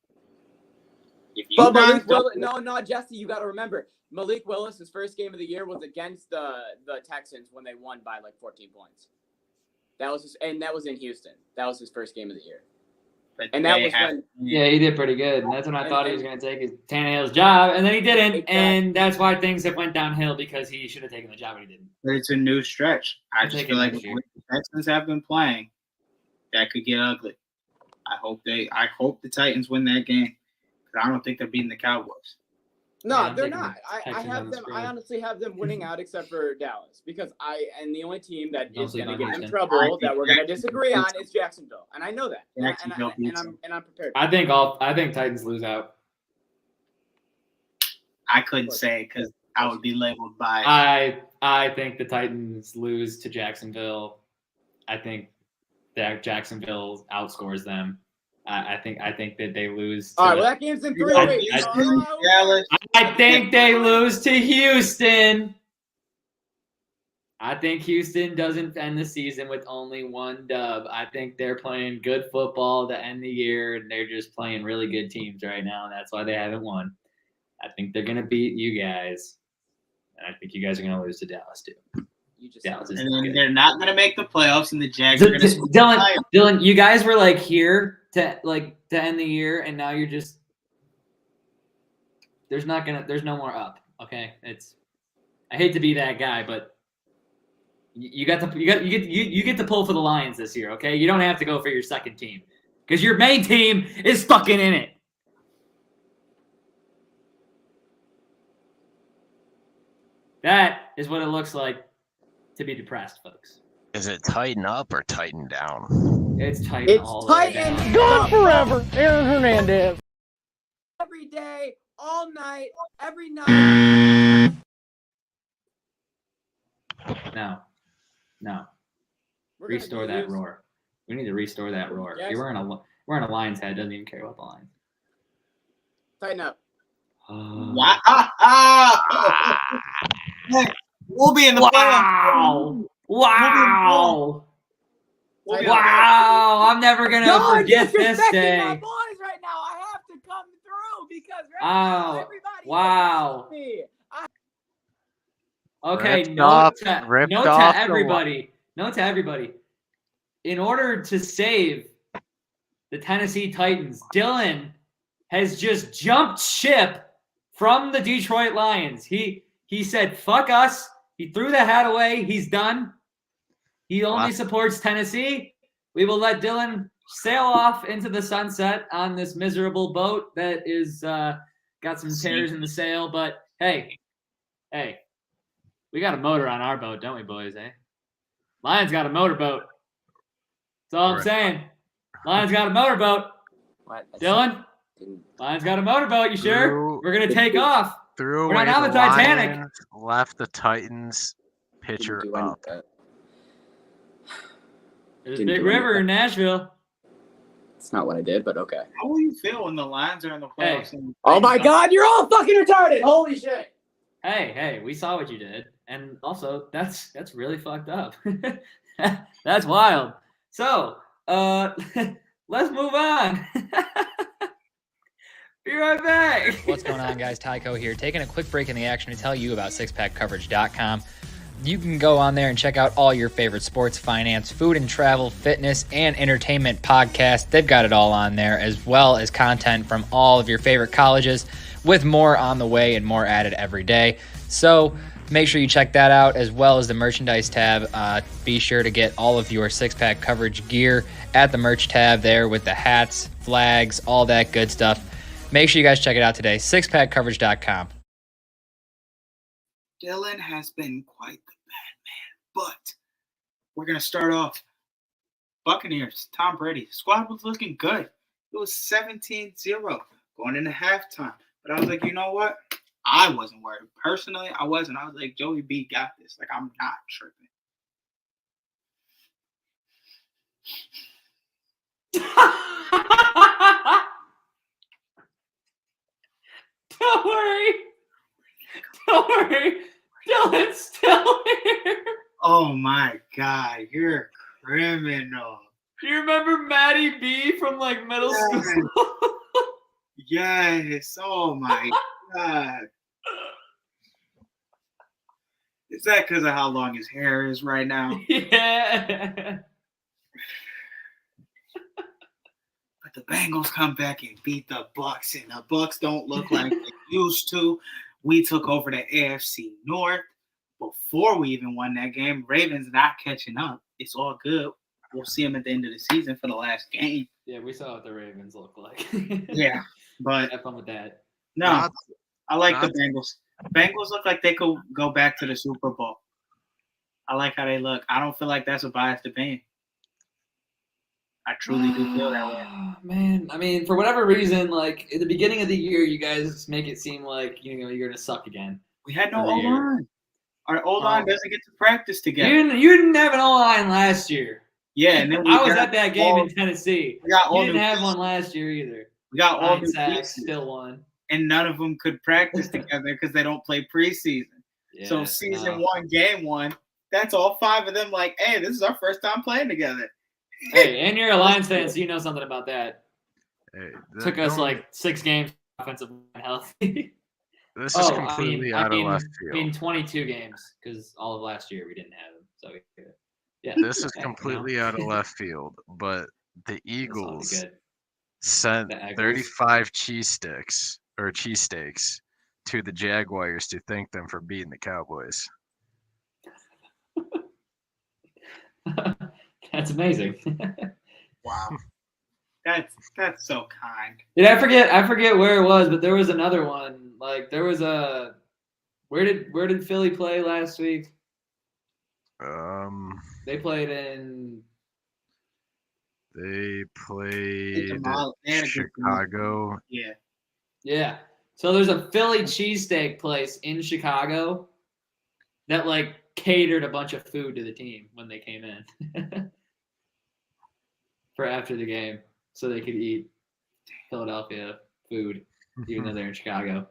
But Malik Willis, no, Jesse, you got to remember, Malik Willis, his first game of the year was against the Texans when they won by 14 points. That was in Houston. That was his first game of the year. And that was when. Yeah, he did pretty good, and that's when I thought he was going to take his Tannehill's job, and then he didn't, Exactly. And that's why things have went downhill because he should have taken the job, and he didn't. But it's a new stretch. I just feel like the way the Texans have been playing, that could get ugly. I hope the Titans win that game, because I don't think they're beating the Cowboys. No, Yeah, they're not. I honestly have them winning Mm-hmm. out except for Dallas because the only team that Don't is sleep going to on get in Houston. trouble that we're going to disagree on is Jacksonville, and I know that, Jacksonville beats them. and I'm prepared. I think Titans lose out. I couldn't say because I would be labeled by. I think the Titans lose to Jacksonville. I think that Jacksonville outscores them. I think that they lose. All right, well, that game's in 3 weeks. Dallas. I think they lose to Houston. I think Houston doesn't end the season with only 1 dub. I think they're playing good football to end the year, and they're just playing really good teams right now, and that's why they haven't won. I think they're going to beat you guys, and I think you guys are going to lose to Dallas too. Dallas is And then good. they're not going to make the playoffs, and the Jags are going to. Dylan, you guys were here to end the year, and now you're just. There's no more up. Okay, I hate to be that guy, but you get to pull for the Lions this year. Okay, you don't have to go for your second team because your main team is fucking in it. That is what it looks like to be depressed, folks. Is it tighten up or tighten down? It's tight. It's all the way Titan. down. Gone forever, Aaron Hernandez. Every day, all night, every night. No. We're gonna Restore be that used- roar. We need to restore that roar. Yes. You're wearing a lion's head. Doesn't even care about the lions. Tighten up. We'll be in the playoffs. Wow! We'll be Wow! I'm never gonna Y'all are forget this disrespecting day. my boys right now. I have to come through because right Oh, now everybody wow. hates me. Okay, Ripped note off to the everybody. Note to everybody. In order to save the Tennessee Titans, Dylan has just jumped ship from the Detroit Lions. He said, "Fuck us." He threw the hat away. He's done. He only supports Tennessee. We will let Dylan sail off into the sunset on this miserable boat that is got some tears in the sail. But hey, we got a motor on our boat, don't we, boys? Eh? Lions got a motorboat. That's all I'm saying. Lions got a motorboat. What? Dylan, Lions got a motorboat. You sure? We're gonna take off. Threw We're away not on the the Titanic. Lions, left the Titans pitcher Didn't do any of up. that. There's Didn't Big do any of River that. in Nashville. It's not what I did, but okay. How will you feel when the Lions are in the playoffs? Oh my God, you're all fucking retarded! Holy shit! Hey, we saw what you did, and also that's really fucked up. That's wild. So, let's move on. Be right back. What's going on, guys? Tyco here, taking a quick break in the action to tell you about sixpackcoverage.com. You can go on there and check out all your favorite sports, finance, food and travel, fitness, and entertainment podcasts. They've got it all on there, as well as content from all of your favorite colleges, with more on the way and more added every day. So make sure you check that out, as well as the merchandise tab. Be sure to get all of your six-pack coverage gear at the merch tab there with the hats, flags, all that good stuff. Make sure you guys check it out today, sixpackcoverage.com. Dylan has been quite the bad man, but we're going to start off. Buccaneers, Tom Brady. Squad was looking good. It was 17-0 going into halftime. But I was like, you know what? I wasn't worried. Personally, I wasn't. I was like, Joey B got this. Like, I'm not tripping. Don't worry. Dylan's still here. Oh, my God. You're a criminal. Do you remember Maddie B from like middle school? Yes. Oh, my God. Is that because of how long his hair is right now? Yeah. But the Bengals come back and beat the Bucs, and the Bucs don't look like they used to. We took over the AFC North before we even won that game. Ravens not catching up. It's all good. We'll see them at the end of the season for the last game. Yeah, we saw what the Ravens look like. Yeah, but Have fun with that. no, I like the Bengals. Bengals look like they could go back to the Super Bowl. I like how they look. I don't feel like that's a biased opinion. I truly do feel that way. Man, I mean, for whatever reason, like at the beginning of the year, you guys make it seem like you're gonna suck again. We had no Every year. O-line. Our O-line doesn't get to practice together. You didn't have an O-line last year. Yeah, and then I was at that game in Tennessee. We got all You didn't new have one last year either. We got all 9 new sacks, pieces, still one. and none of them could practice together because they don't play preseason. Yeah, So season no. 1, game 1, that's all 5 of them. Like, hey, this is our first time playing together. Hey, and you're a Lions fan, so you know something about that. Hey, Took us like 6 games offensive line healthy. This is completely out of left I mean, field. 22 games because all of last year we didn't have them. So yeah. This is completely out of left field. But the Eagles sent The Eagles. 35 cheesesteaks to the Jaguars to thank them for beating the Cowboys. That's amazing. Wow. That's so kind. I forget where it was, but there was another one. Like there was a where did Philly play last week? They played in They played They had a good Chicago. Yeah. Yeah. So there's a Philly cheesesteak place in Chicago that like catered a bunch of food to the team when they came in for after the game, so they could eat Philadelphia food, even though they're in Chicago.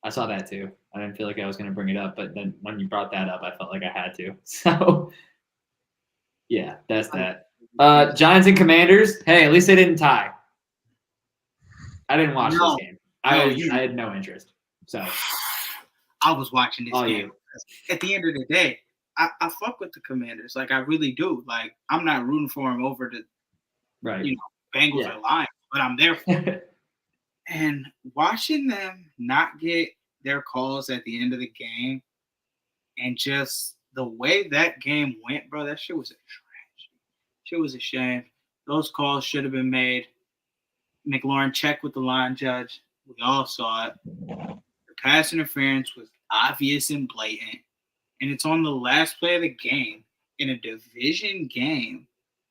I saw that too. I didn't feel like I was going to bring it up, but then when you brought that up, I felt like I had to. So, yeah, that's that. Giants and Commanders. Hey, at least they didn't tie. I didn't watch this game. I had no interest. So I was watching this all game. At the end of the day, I fuck with the Commanders. Like, I really do. Like, I'm not rooting for them over the Bengals or Lions, but I'm there for them. And watching them not get their calls at the end of the game and just the way that game went, bro, that shit was a tragedy. Shit was a shame. Those calls should have been made. McLaurin checked with the line judge. We all saw it. The pass interference was obvious and blatant. And it's on the last play of the game in a division game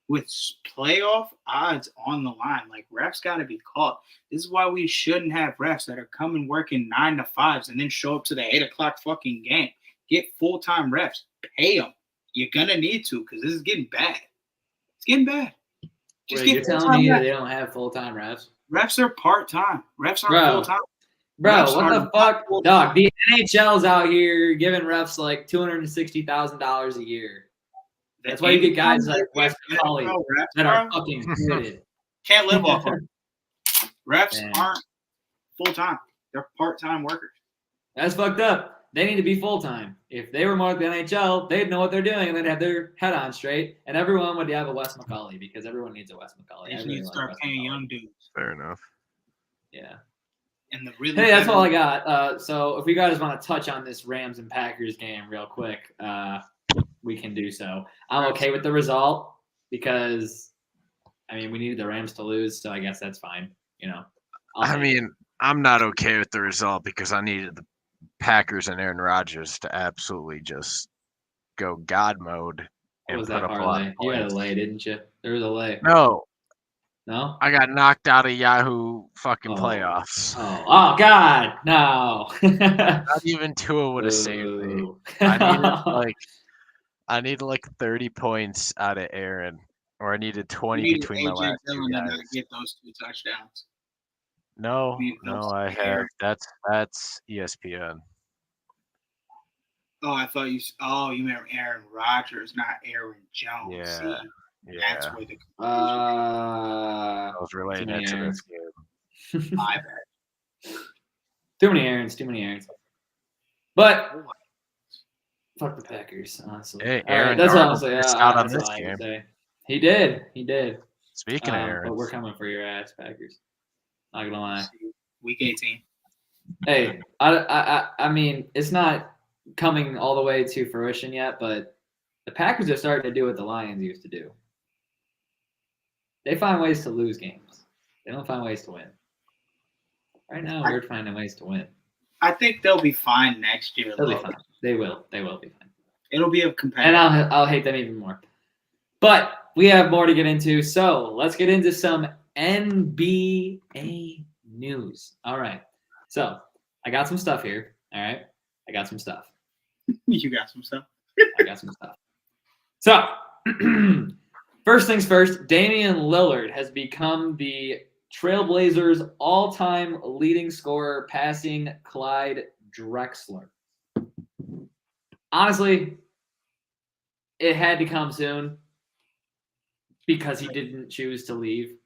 with playoff odds on the line. Like, refs got to be called. This is why we shouldn't have refs that are coming working 9 to 5s and then show up to the 8 o'clock fucking game. Get full-time refs. Pay them. You're going to need to because this is getting bad. It's getting bad. Wait, you're telling me that they don't have full-time refs? Refs are part-time. Refs aren't full-time. Bro, refs what the fuck? Dog, the NHL's out here giving refs like $260,000 a year. That's why you get guys like Wes McCauley that are fucking good. Can't live off them. Refs aren't full-time. They're part-time workers. That's fucked up. They need to be full-time. If they were more like the NHL, they'd know what they're doing and they'd have their head on straight. And everyone would have a Wes McCauley because everyone needs a Wes McCauley. They need to start paying young dudes. Fair enough. Yeah. And the really hey, that's all I got. So if you guys want to touch on this Rams and Packers game real quick, we can do so. I'm okay with the result because, I mean, we needed the Rams to lose, so I guess that's fine. You know. I'm not okay with the result because I needed the Packers and Aaron Rodgers to absolutely just go God mode and was put that up a lot of parlay? You had a points. lay, didn't you? There was a lay. No, I got knocked out of Yahoo fucking playoffs. Oh God, no! Not even Tua would have saved me. I needed like 30 points out of Aaron, or I needed 20 between my last two guys. To get those 2 touchdowns. No, I have. That's ESPN. Oh, I thought you meant Aaron Rodgers, not Aaron Jones. Yeah. That's where the I was relating it to this game. My bad. Too many Aarons. But fuck the Packers, honestly. Hey, Aaron, that's honestly out on this game. He did. Speaking of Aaron, but we're coming for your ass, Packers. Not gonna lie. Week 18. Hey, I mean, it's not coming all the way to fruition yet, but the Packers are starting to do what the Lions used to do. They find ways to lose games. They don't find ways to win. Right now, we're finding ways to win. I think they'll be fine next year. They'll be fine. They will be fine. It'll be a competitive. And I'll hate them even more. But we have more to get into, so let's get into some NBA news. All right. So I got some stuff here. All right. I got some stuff. You got some stuff? I got some stuff. So first things first, Damian Lillard has become the Trailblazers' all-time leading scorer, passing Clyde Drexler. Honestly, it had to come soon because he didn't choose to leave.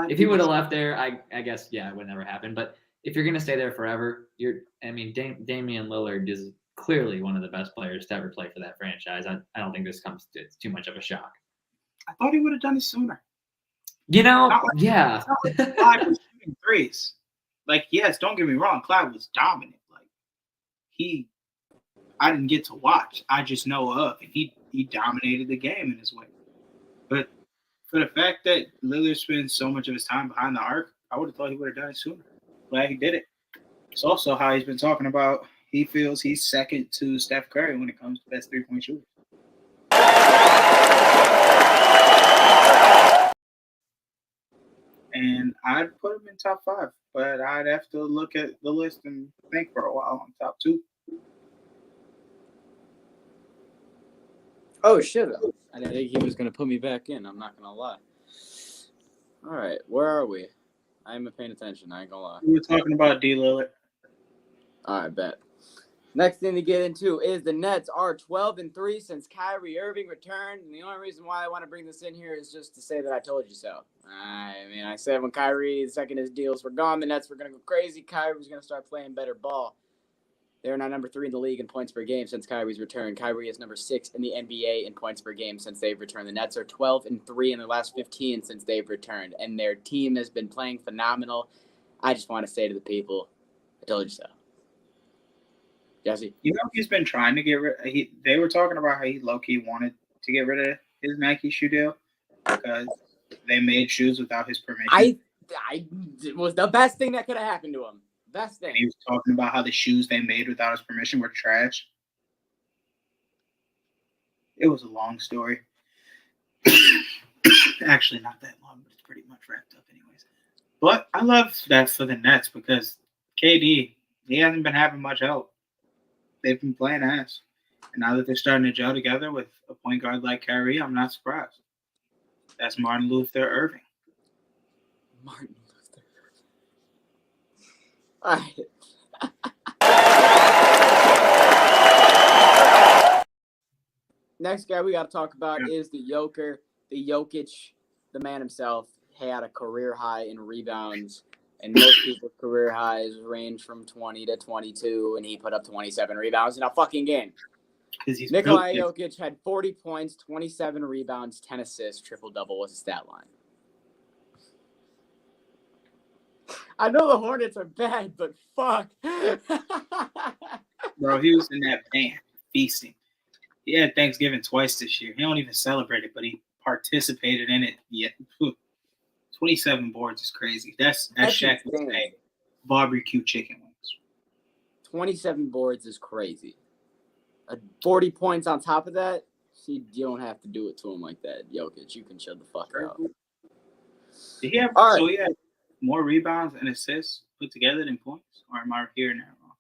If he would have left there, I guess, yeah, it would never happen. But if you're going to stay there forever, Damian Lillard is clearly one of the best players to ever play for that franchise. I don't think this comes to too much of a shock. I thought he would have done it sooner. You know, yeah. Clyde was shooting threes. Like, yes, don't get me wrong. Clyde was dominant. Like, I didn't get to watch. I just know of. And he dominated the game in his way. But for the fact that Lillard spends so much of his time behind the arc, I would have thought he would have done it sooner. Glad he did it. It's also how he's been talking about he feels he's second to Steph Curry when it comes to best three-point shooters. And I'd put him in top 5, but I'd have to look at the list and think for a while on top 2. Oh shit! I didn't think he was gonna put me back in. I'm not gonna lie. All right, where are we? I'm paying attention. I ain't gonna lie. We were talking about D. Lillard. All right, bet. Next thing to get into is the Nets are 12-3 since Kyrie Irving returned. And the only reason why I want to bring this in here is just to say that I told you so. I mean, I said when Kyrie, the second his deals were gone, the Nets were going to go crazy. Kyrie was going to start playing better ball. They're now number 3 in the league in points per game since Kyrie's return. Kyrie is number 6 in the NBA in points per game since they've returned. The Nets are 12-3 in their last 15 since they've returned. And their team has been playing phenomenal. I just want to say to the people, I told you so. Jesse? You know, he's been trying to get rid. They were talking about how he low-key wanted to get rid of his Nike shoe deal because they made shoes without his permission. It was the best thing that could have happened to him. Best thing. And he was talking about how the shoes they made without his permission were trash. It was a long story. Actually, not that long, but it's pretty much wrapped up anyways. But I love that for the Nets because KD, he hasn't been having much help. They've been playing ass. And now that they're starting to gel together with a point guard like Kyrie, I'm not surprised. That's Martin Luther Irving. Martin Luther Irving. All right. Next guy we got to talk about is the Joker, the Jokic, the man himself. Had a career high in rebounds. And most people's career highs range from 20 to 22, and he put up 27 rebounds in a fucking game. Nikola Jokic had 40 points, 27 rebounds, 10 assists, triple-double was his stat line. I know the Hornets are bad, but fuck. Bro, he was in that band, feasting. He had Thanksgiving twice this year. He don't even celebrate it, but he participated in it. Yeah. 27 boards is crazy. That's Shaq would say barbecue chicken wings. 27 boards is crazy. 40 points on top of that, you don't have to do it to him like that, Jokic. You can shut the fuck up. Did he have, so he had more rebounds and assists put together than points? Or am I hearing that wrong?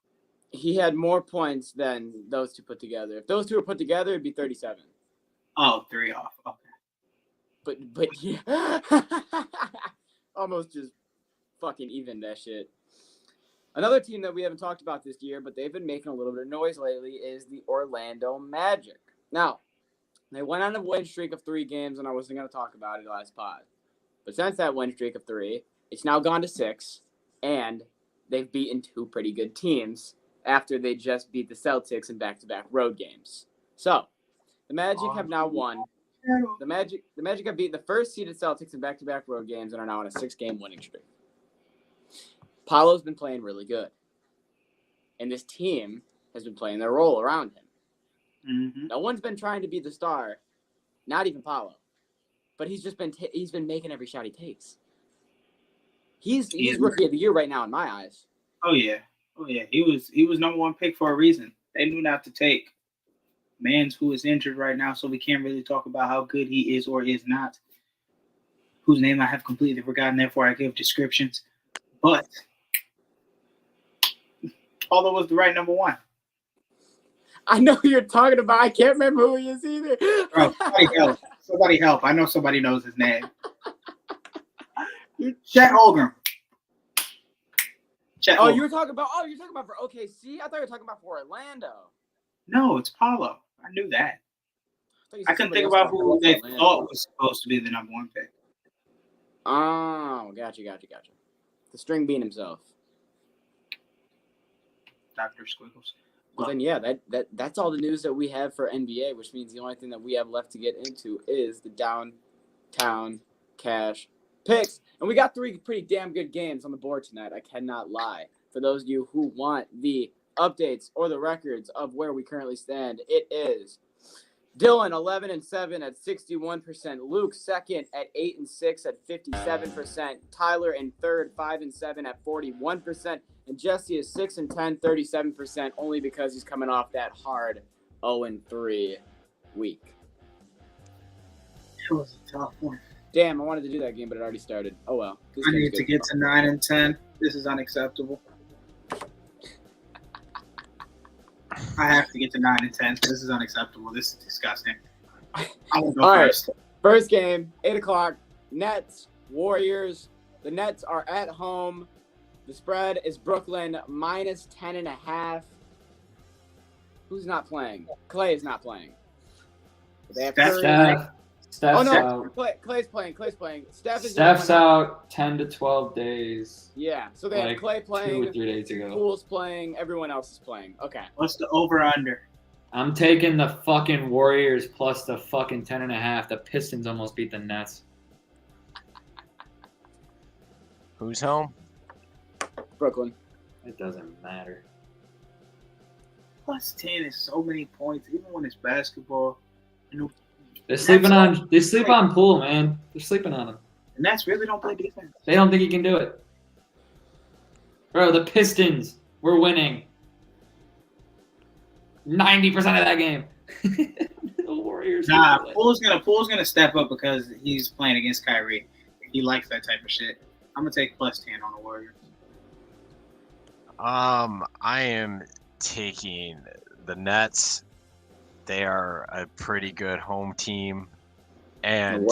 He had more points than those two put together. If those two were put together, it'd be 37. Oh, 3 off. Okay. But yeah, almost just fucking even that shit. Another team that we haven't talked about this year, but they've been making a little bit of noise lately, is the Orlando Magic. Now, they went on a win streak of 3 games, and I wasn't going to talk about it last pod. But since that win streak of 3, it's now gone to 6, and they've beaten 2 pretty good teams after they just beat the Celtics in back-to-back road games. So, the Magic have now won. The Magic have beaten the first-seeded Celtics in back-to-back road games and are now on a 6-game winning streak. Paolo's been playing really good. And this team has been playing their role around him. Mm-hmm. No one's been trying to be the star, not even Paolo. But he's just been he's been making every shot he takes. He's rookie of the year right now in my eyes. Oh yeah. He was number 1 pick for a reason. They knew not to take Mans, who is injured right now, so we can't really talk about how good he is or is not. Whose name I have completely forgotten, therefore I give descriptions. But Paulo was the right number 1. I know who you're talking about. I can't remember who he is either. Bro, somebody help. I know somebody knows his name. Chet Holmgren. You're talking about for OKC? I thought you were talking about for Orlando. No, it's Paulo. I knew that. I couldn't think about who they thought was supposed to be the number 1 pick. Oh, gotcha. The string bean himself. Dr. Squiggles. Well, then, yeah, that's all the news that we have for NBA, which means the only thing that we have left to get into is the downtown cash picks. And we got 3 pretty damn good games on the board tonight. I cannot lie. For those of you who want the updates or the records of where we currently stand, it is Dylan 11-7 at 61%, Luke second at 8-6 at 57%, Tyler in third 5-7 at 41%, and Jesse is 6-10, 37%, only because he's coming off that hard 0-3 week. It was a tough one. Damn, I wanted to do that game, but it already started. Oh well. This I game's need to good. get to 9 and 10. This is unacceptable. I have to get to 9 and 10. This is unacceptable. This is disgusting. I will go All right. first. First game, 8 o'clock. Nets, Warriors. The Nets are at home. The spread is Brooklyn minus 10.5. Who's not playing? Clay is not playing. They have Steph. Curry. Steph's Oh no, out. Clay's playing. Steph is Steph's out 10 to 12 days. Yeah, so they have Clay 2 playing. or 3 days ago. Pool's playing. Everyone else is playing. Okay. What's the over-under? I'm taking the fucking Warriors plus the fucking 10.5. The Pistons almost beat the Nets. Who's home? Brooklyn. It doesn't matter. Plus 10 is so many points, even when it's basketball. They're sleeping on. They sleep on Poole, man. They're sleeping on him. And that's really don't play defense. They don't think he can do it. Bro, the Pistons were winning 90% of that game. The Warriors. Nah, Poole's gonna step up because he's playing against Kyrie. He likes that type of shit. I'm gonna take plus 10 on the Warriors. I am taking the Nets. They are a pretty good home team, and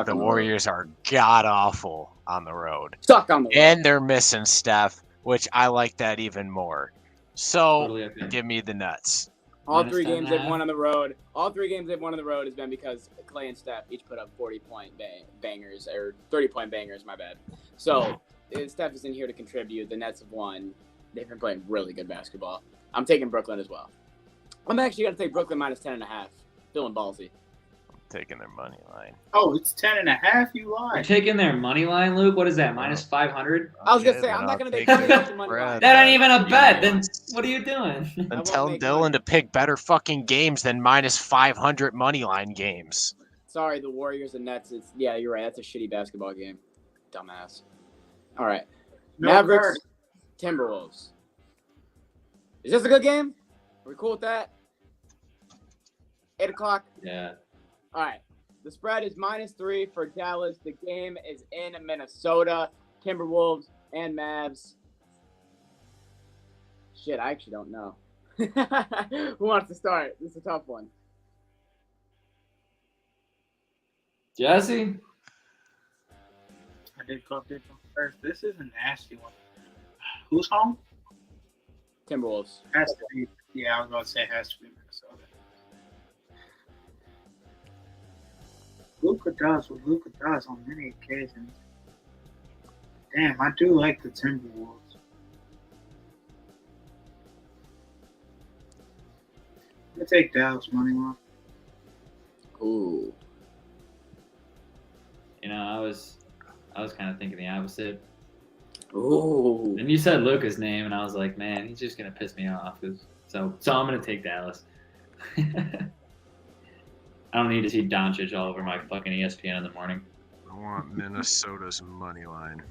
the Warriors are god awful on the road. Suck on the road. And they're missing Steph, which I like that even more. So Totally okay. give me the Nets. All Minus 3 games they've 10.5. won on the road. All 3 games they've won on the road has been because Clay and Steph each put up 40-point bangers or 30-point bangers. My bad. So Steph is in here to contribute. The Nets have won. They've been playing really good basketball. I'm taking Brooklyn as well. I'm actually gonna take Brooklyn minus 10.5. Feeling ballsy. I'm taking their money line. Oh, it's 10.5. You You're lied. taking their money line, Luke. What is that? Minus 500? I was gonna Okay, say then I'm not I'll gonna take make the money spread. line. That ain't even a bet. Yeah. Then what are you doing? Then won't tell make Dylan money. to pick better fucking games than minus 500 money line games. Sorry, the Warriors and Nets. Yeah, you're right. That's a shitty basketball game. Dumbass. All right. No Mavericks, card. Timberwolves. Is this a good game? Are we cool with that? 8 o'clock. Yeah. All right. The spread is -3 for Dallas. The game is in Minnesota. Timberwolves and Mavs. Shit, I actually don't know. Who wants to start? This is a tough one. Jesse? I did go first. This is a nasty one. Who's home? Timberwolves. Has to be. Yeah, I was about to say it has to be Minnesota. Luka does what Luka does on many occasions. Damn, I do like the Timberwolves. I'm gonna take Dallas money line. Ooh. You know, I was kind of thinking the opposite. Ooh. And you said Luka's name, and I was like, man, he's just gonna piss me off. So I'm gonna take Dallas. I don't need to see Doncic all over my fucking ESPN in the morning. I want Minnesota's money line.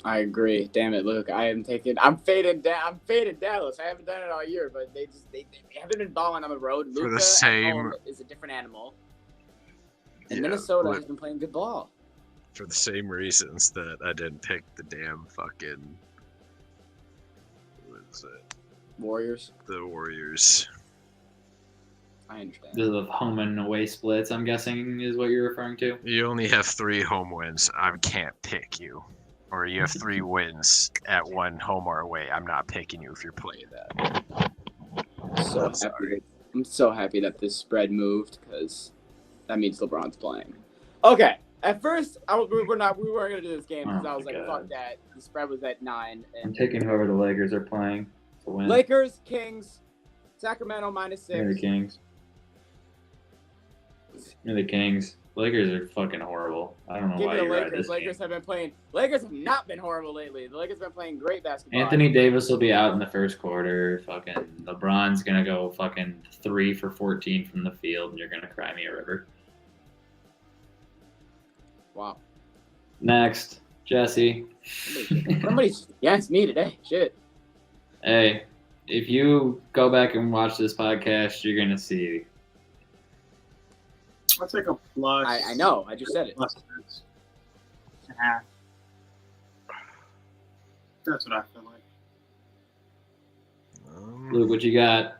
I agree. Damn it, Luke. I'm fading Dallas. I haven't done it all year, but they haven't been balling on the road. For the Luka same- at home is a different animal. And Yeah, Minnesota but- has been playing good ball. For the same reasons that I didn't pick the damn fucking what is it? Warriors. The Warriors. I understand. The home and away splits, I'm guessing, is what you're referring to. You only have 3 home wins. I can't pick you. Or you have 3 wins at 1 home or away. I'm not picking you if you're playing that. I'm so happy that this spread moved because that means LeBron's playing. Okay. At first, we weren't gonna do this game because Oh I was my like, God. fuck that. The spread was at 9. I'm And taking whoever the Lakers are playing to win. Lakers, Kings, Sacramento -6. Give me the Kings. Give me the Kings. Lakers are fucking horrible. I don't know Give why me the you ride Lakers. this Lakers game. have been playing. Lakers have not been horrible lately. The Lakers have been playing great basketball. Anthony Davis will be out in the first quarter. Fucking LeBron's gonna go fucking 3 for 14 from the field, and you're gonna cry me a river. Wow. Next, Jesse. Somebody's against me today. Shit. Hey, if you go back and watch this podcast, you're gonna see. I'll take a plus. I know. I just said it. Plus six. Yeah. That's what I feel like. Luke, what you got?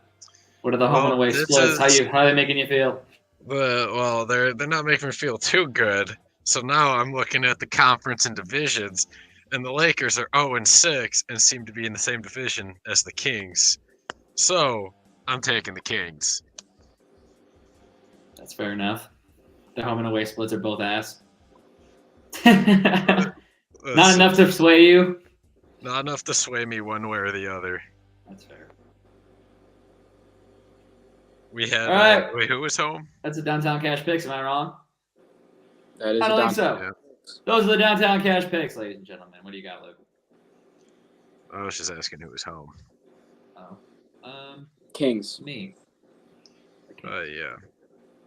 What are the home and Well, away this splits? How is- are they making you feel? Well, they're not making me feel too good. So now I'm looking at the conference and divisions, and the Lakers are 0-6 and seem to be in the same division as the Kings. So I'm taking the Kings. That's fair enough. The home and away splits are both ass. Not Listen, enough to sway you. Not enough to sway me one way or the other. That's fair. We had. All right. Wait, who was home? That's the downtown cash picks. Am I wrong? That is I don't think so. Yeah. Those are the downtown cash picks, ladies and gentlemen. What do you got, Luke? I was just asking who was home. Oh, Kings. me. Yeah.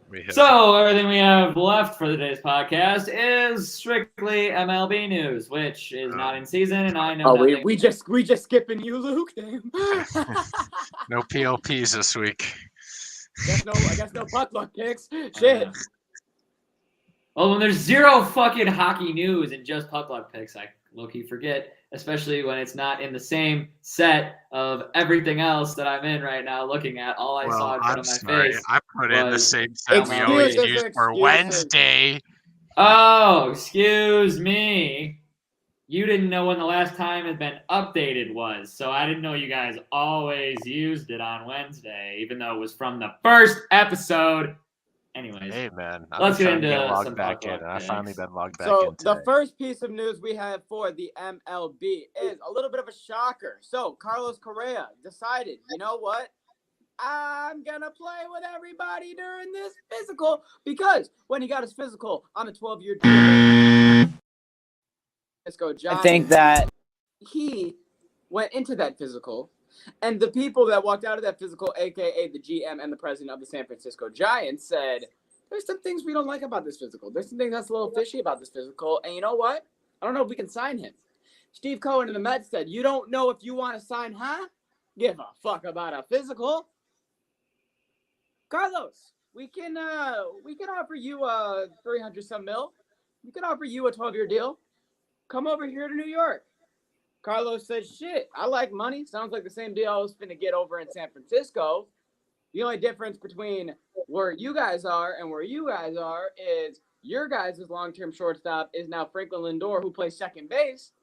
We have. So everything we have left for today's podcast is strictly MLB news, which is not in season, and I know Oh, nothing. we just skipping you, Luke. Damn. No PLPs this week. I guess no puck luck picks. Shit. Well, when there's zero fucking hockey news and just puck luck picks, I low-key forget, especially when it's not in the same set of everything else that I'm in right now looking at. All I saw in front of my face. I put in the same set we always use for Wednesday. Oh, excuse me. You didn't know when the last time it had been updated was, so I didn't know you guys always used it on Wednesday, even though it was from the first episode. Anyways, Hey man, let's get into logged some back puck in, and I luck finally picks. been logged back So in today. the first piece of news we have for the MLB is a little bit of a shocker. So Carlos Correa decided, you know what? I'm gonna play with everybody during this physical because when he got his physical on a 12-year deal, I think that he went into that physical, and the people that walked out of that physical, aka the GM and the president of the San Francisco Giants, said, "There's some things we don't like about this physical. There's some things that's a little fishy about this physical, and you know what? I don't know if we can sign him." Steve Cohen and the Mets said, "You don't know if you want to sign, huh? Give a fuck about a physical." Carlos, we can offer you 300 some mil. We can offer you a 12-year deal. Come over here to New York. Carlos says, "Shit, I like money. Sounds like the same deal I was finna get over in San Francisco. The only difference between where you guys are and where you guys are is your guys' long-term shortstop is now Franklin Lindor, who plays second base.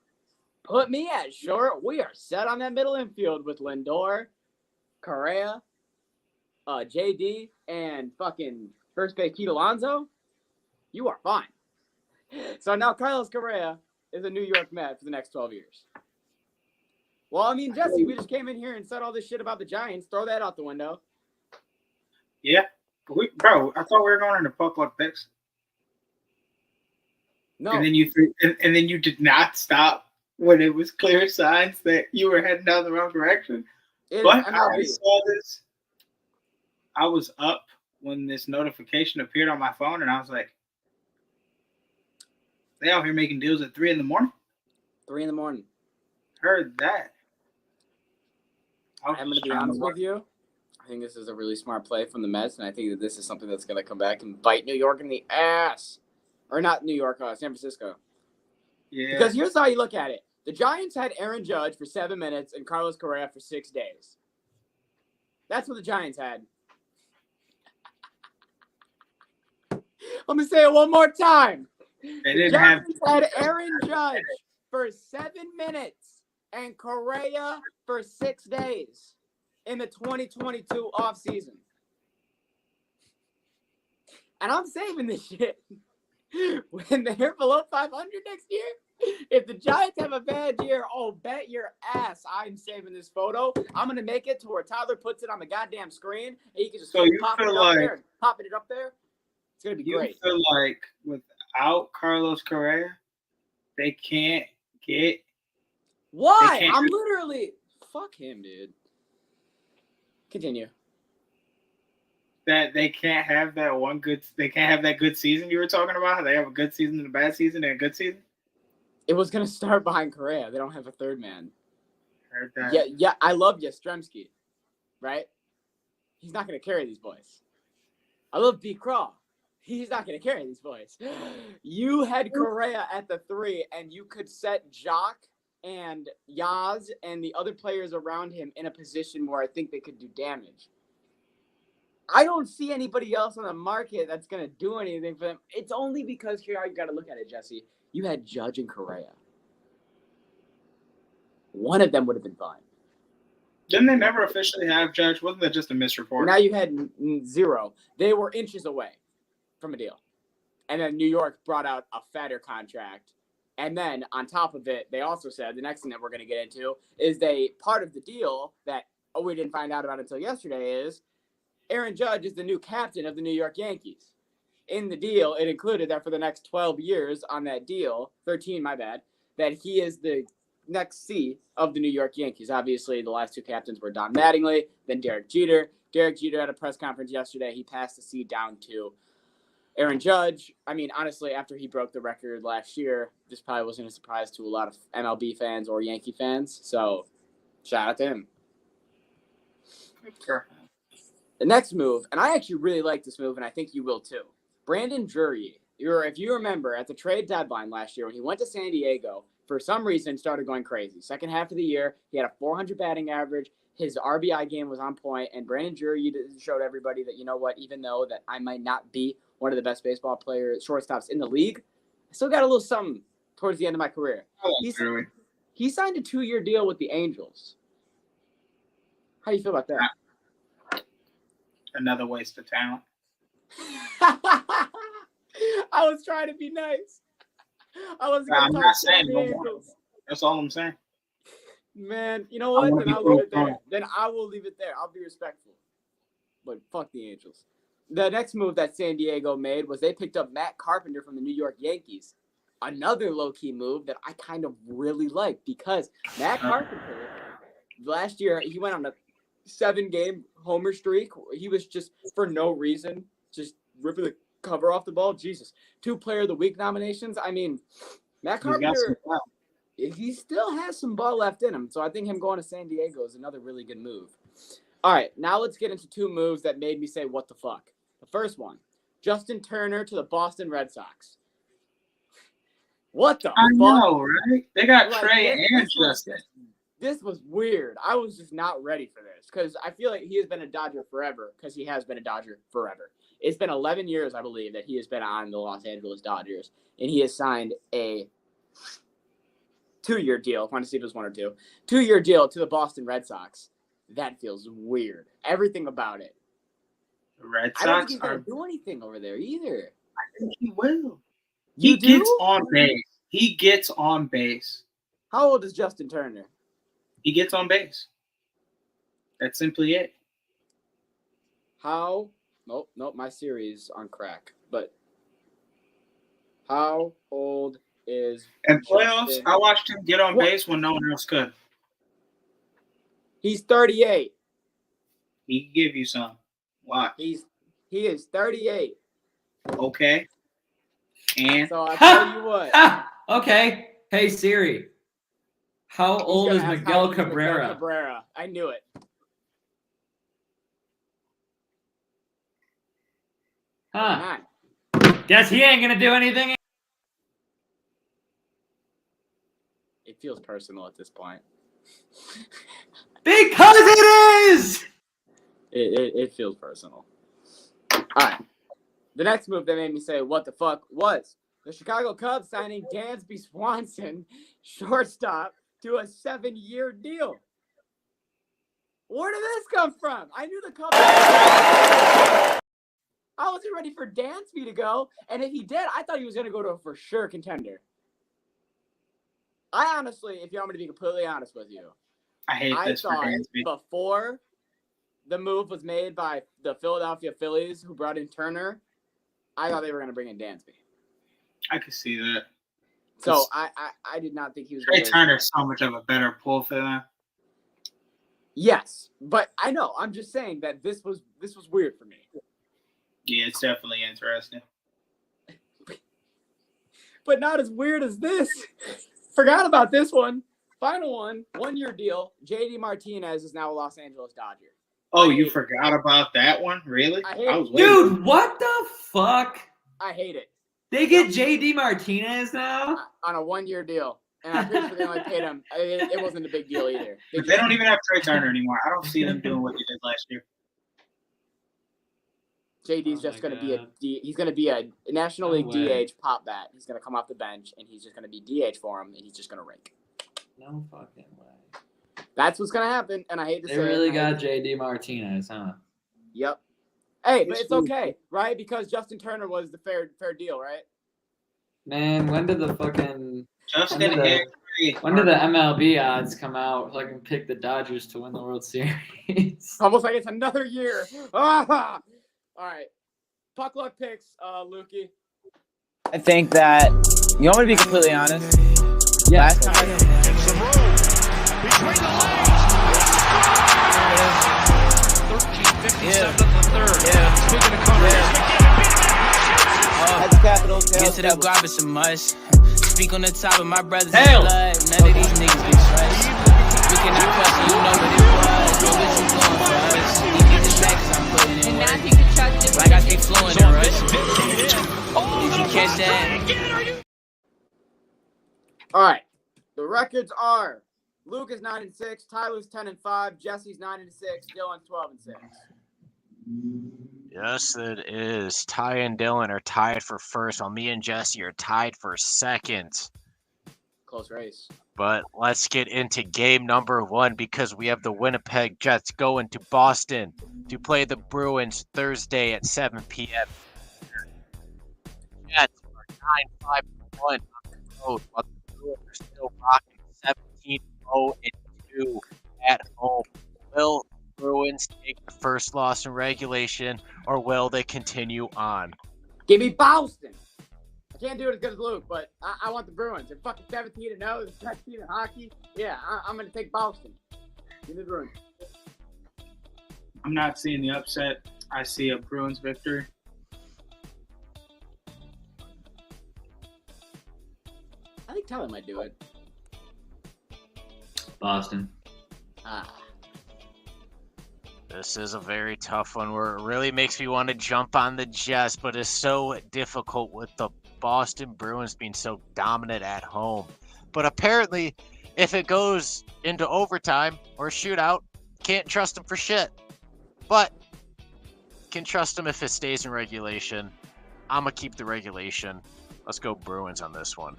Put me at short. We are set on that middle infield with Lindor, Correa, JD, and fucking first base Pete Alonso. You are fine." So now Carlos Correa is a New York Met for the next 12 years. Well, I mean, Jesse, we just came in here and said all this shit about the Giants. Throw that out the window. Yeah. Bro, I thought we were going into puck luck picks. No. And then you did not stop when it was clear signs that you were heading down the wrong direction. But I saw this. I was up when this notification appeared on my phone, and I was like, they out here making deals at 3 a.m? 3 a.m. Heard that. I'm going to be honest with you. I think this is a really smart play from the Mets, and I think that this is something that's going to come back and bite New York in the ass. Or not New York, San Francisco. Yeah. Because here's how you look at it. The Giants had Aaron Judge for 7 minutes and Carlos Correa for 6 days. That's what the Giants had. Let me say it one more time. The Giants had Aaron Judge for 7 minutes and Correa for 6 days in the 2022 offseason. And I'm saving this shit. When they're below 500 next year, if the Giants have a bad year, oh, bet your ass I'm saving this photo. I'm going to make it to where Tyler puts it on the goddamn screen, and he can just popping it up there. It's going to be great. You feel like without Carlos Correa, they can't get... Why? I'm literally... Fuck him, dude. Continue. That they can't have that one good... They can't have that good season you were talking about? How they have a good season and a bad season and a good season? It was going to start behind Correa. They don't have a third man. Heard that. Yeah, I love Yastrzemski, right? He's not going to carry these boys. I love B. Craw. He's not going to carry these boys. You had Correa at the 3, and you could set Jock and Yaz and the other players around him in a position where I think they could do damage. I don't see anybody else on the market that's going to do anything for them. It's only because here you got to look at it, Jesse. You had Judge and Correa. One of them would have been fine. Didn't they never officially have Judge? Wasn't that just a misreport? Now you had 0. They were inches away from a deal. And then New York brought out a fatter contract. And then on top of it, they also said the next thing that we're going to get into is part of the deal that we didn't find out about until yesterday is Aaron Judge is the new captain of the New York Yankees. In the deal, it included that for the next 12 years on that deal, 13, my bad, that he is the next C of the New York Yankees. Obviously, the last 2 captains were Don Mattingly, then Derek Jeter. Derek Jeter had a press conference yesterday. He passed the C down to Aaron Judge. I mean, honestly, after he broke the record last year, this probably wasn't a surprise to a lot of MLB fans or Yankee fans. So, shout out to him. Sure. The next move, and I actually really like this move, and I think you will too. Brandon Drury, if you remember, at the trade deadline last year when he went to San Diego, for some reason started going crazy. Second half of the year, he had a 400 batting average. His RBI game was on point, and Brandon Drury showed everybody that, you know what, even though that I might not be one of the best baseball players, shortstops in the league, I still got a little something towards the end of my career. He signed a 2-year deal with the Angels. How do you feel about that? Another waste of talent. I was trying to be nice. I'm not saying no more. That's all I'm saying. Man, you know what? Then I'll leave it there. Then I will leave it there. I'll be respectful. But fuck the Angels. The next move that San Diego made was they picked up Matt Carpenter from the New York Yankees. Another low-key move that I kind of really like because Matt Carpenter, last year, he went on a 7-game homer streak. He was just, for no reason, just ripping the cover off the ball. Jesus. 2 Player of the Week nominations. I mean, Matt Carpenter, he still has some ball left in him. So I think him going to San Diego is another really good move. All right, now let's get into 2 moves that made me say, what the fuck? The first one, Justin Turner to the Boston Red Sox. What the fuck? I know, right? They got Trey and Justin. This was weird. I was just not ready for this because I feel like he has been a Dodger forever because he has been a Dodger forever. It's been 11 years, I believe, that he has been on the Los Angeles Dodgers, and he has signed a 2-year deal. I want to see if it was 1 or 2. 2-year deal to the Boston Red Sox. That feels weird. Everything about it. The Red Sox I don't think he's going to do anything over there either. I think he will. He gets on base. He gets on base. How old is Justin Turner? He gets on base. That's simply it. Nope, my series on crack. But how old is in playoffs? I watched him get on base when no one else could. He's 38. He can give you some. Why? He is 38. Okay. And so I'll tell you what. Okay. Hey Siri. How old is Miguel Cabrera? I knew it. Huh. Guess he ain't gonna do anything. It feels personal at this point. Because it is! It feels personal. All right. The next move that made me say, what the fuck, was the Chicago Cubs signing Dansby Swanson, shortstop, to a 7-year deal. Where did this come from? I knew the Cubs. I wasn't ready for Dansby to go, and if he did, I thought he was going to go to a for sure contender. I honestly, if you want me to be completely honest with you, I thought before the move was made by the Philadelphia Phillies, who brought in Turner, I thought they were going to bring in Dansby. I could see that. So I did not think he was. Trey Turner's so much of a better pull for them. Yes, but I know. I'm just saying that this was weird for me. Yeah, it's definitely interesting. But not as weird as this. Forgot about this one. Final one, 1-year deal. JD Martinez is now a Los Angeles Dodger. Oh, you forgot about that one? Really? Dude, what the fuck? I hate it. They get JD Martinez now? On a 1-year deal. And I'm pretty sure they only paid him. It wasn't a big deal either. They don't even have Trey Turner anymore. I don't see them doing what they did last year. JD's just going to be he's going to be a National League DH pop bat. He's going to come off the bench, and he's just going to be DH for him, and he's just going to rake. No fucking way. That's what's going to happen, and I hate to say it. They really got JD Martinez, huh? Yep. Hey, but it's okay, right? Because Justin Turner was the fair deal, right? Man, when did the fucking when did the MLB odds come out so I can pick the Dodgers to win the World Series? Almost like it's another year. Ah! All right. Puck luck picks, Lukey. I think that you want me to be completely honest. Yeah. Last time Between the legs. 13:57 of the third. Yeah. Speaking of Correa. At the Capitals, Get to the grab it's a must. Speak on the top of my brother's Tails. blood. None of these niggas can trust. We cannot question, you know what it was. What was you doing for us? These niggas back 'cause I'm putting in work. Like I think fluent in rush. Did you catch that? All right. The records are Luke is 9-6, Tyler's 10-5, Jesse's 9-6, Dylan's 12-6. Yes, it is. Ty and Dylan are tied for first, while me and Jesse are tied for second. Close race. But let's get into game number 1 because we have the Winnipeg Jets going to Boston to play the Bruins Thursday at 7 p.m. Jets are 9-5-1 on the road, while the Bruins are still rocking 17-0-2 at home. Will Bruins take the first loss in regulation, or will they continue on? Give me Boston. I can't do it as good as Luke, but I want the Bruins. They're fucking 17-0. They're 17 in hockey. Yeah, I'm going to take Boston. Give me the Bruins. I'm not seeing the upset. I see a Bruins victory. I think Tyler might do it. Boston. This is a very tough one where it really makes me want to jump on the Jets, but it's so difficult with the Boston Bruins being so dominant at home. But apparently, if it goes into overtime or shootout, can't trust them for shit. But can trust them if it stays in regulation. I'm going to keep the regulation. Let's go Bruins on this one.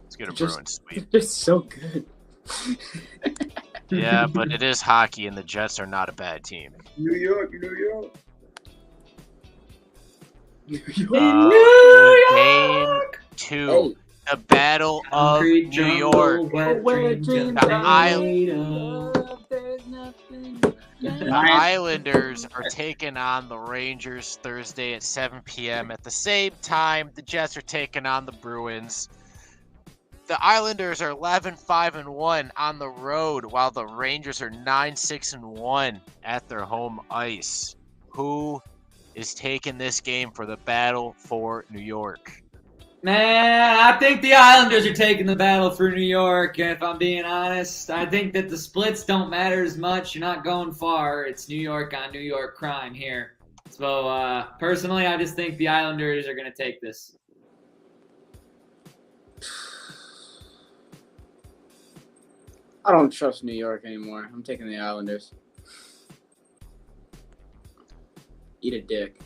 Let's get a Bruins sweep. They're just so good. Yeah, but it is hockey, and the Jets are not a bad team. New York. Game 2, the Battle of New York. The Islanders are taking on the Rangers Thursday at 7 p.m. At the same time, the Jets are taking on the Bruins. The Islanders are 11-5-1 on the road, while the Rangers are 9-6-1 at their home ice. Who is taking this game for the battle for New York? Man, I think the Islanders are taking the battle for New York, if I'm being honest. I think that the splits don't matter as much. You're not going far. It's New York on New York crime here. So, personally, I just think the Islanders are going to take this. I don't trust New York anymore. I'm taking the Islanders. Eat a dick.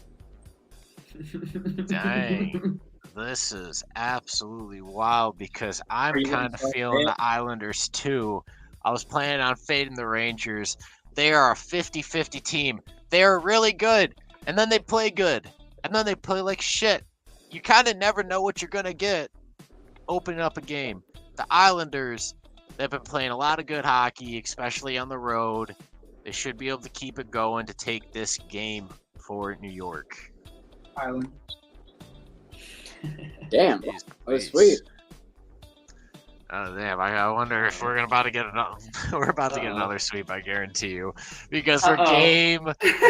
Dang. This is absolutely wild because I'm kind of feeling the Islanders too. I was planning on fading the Rangers. They are a 50-50 team. They are really good, and then they play good, and then they play like shit. You kind of never know what you're going to get opening up a game. The Islanders, they've been playing a lot of good hockey, especially on the road. They should be able to keep it going to take this game for New York. Island. Damn, that was sweet. Oh damn! I wonder if we're about to get another. We're about to get another sweep. I guarantee you, because for game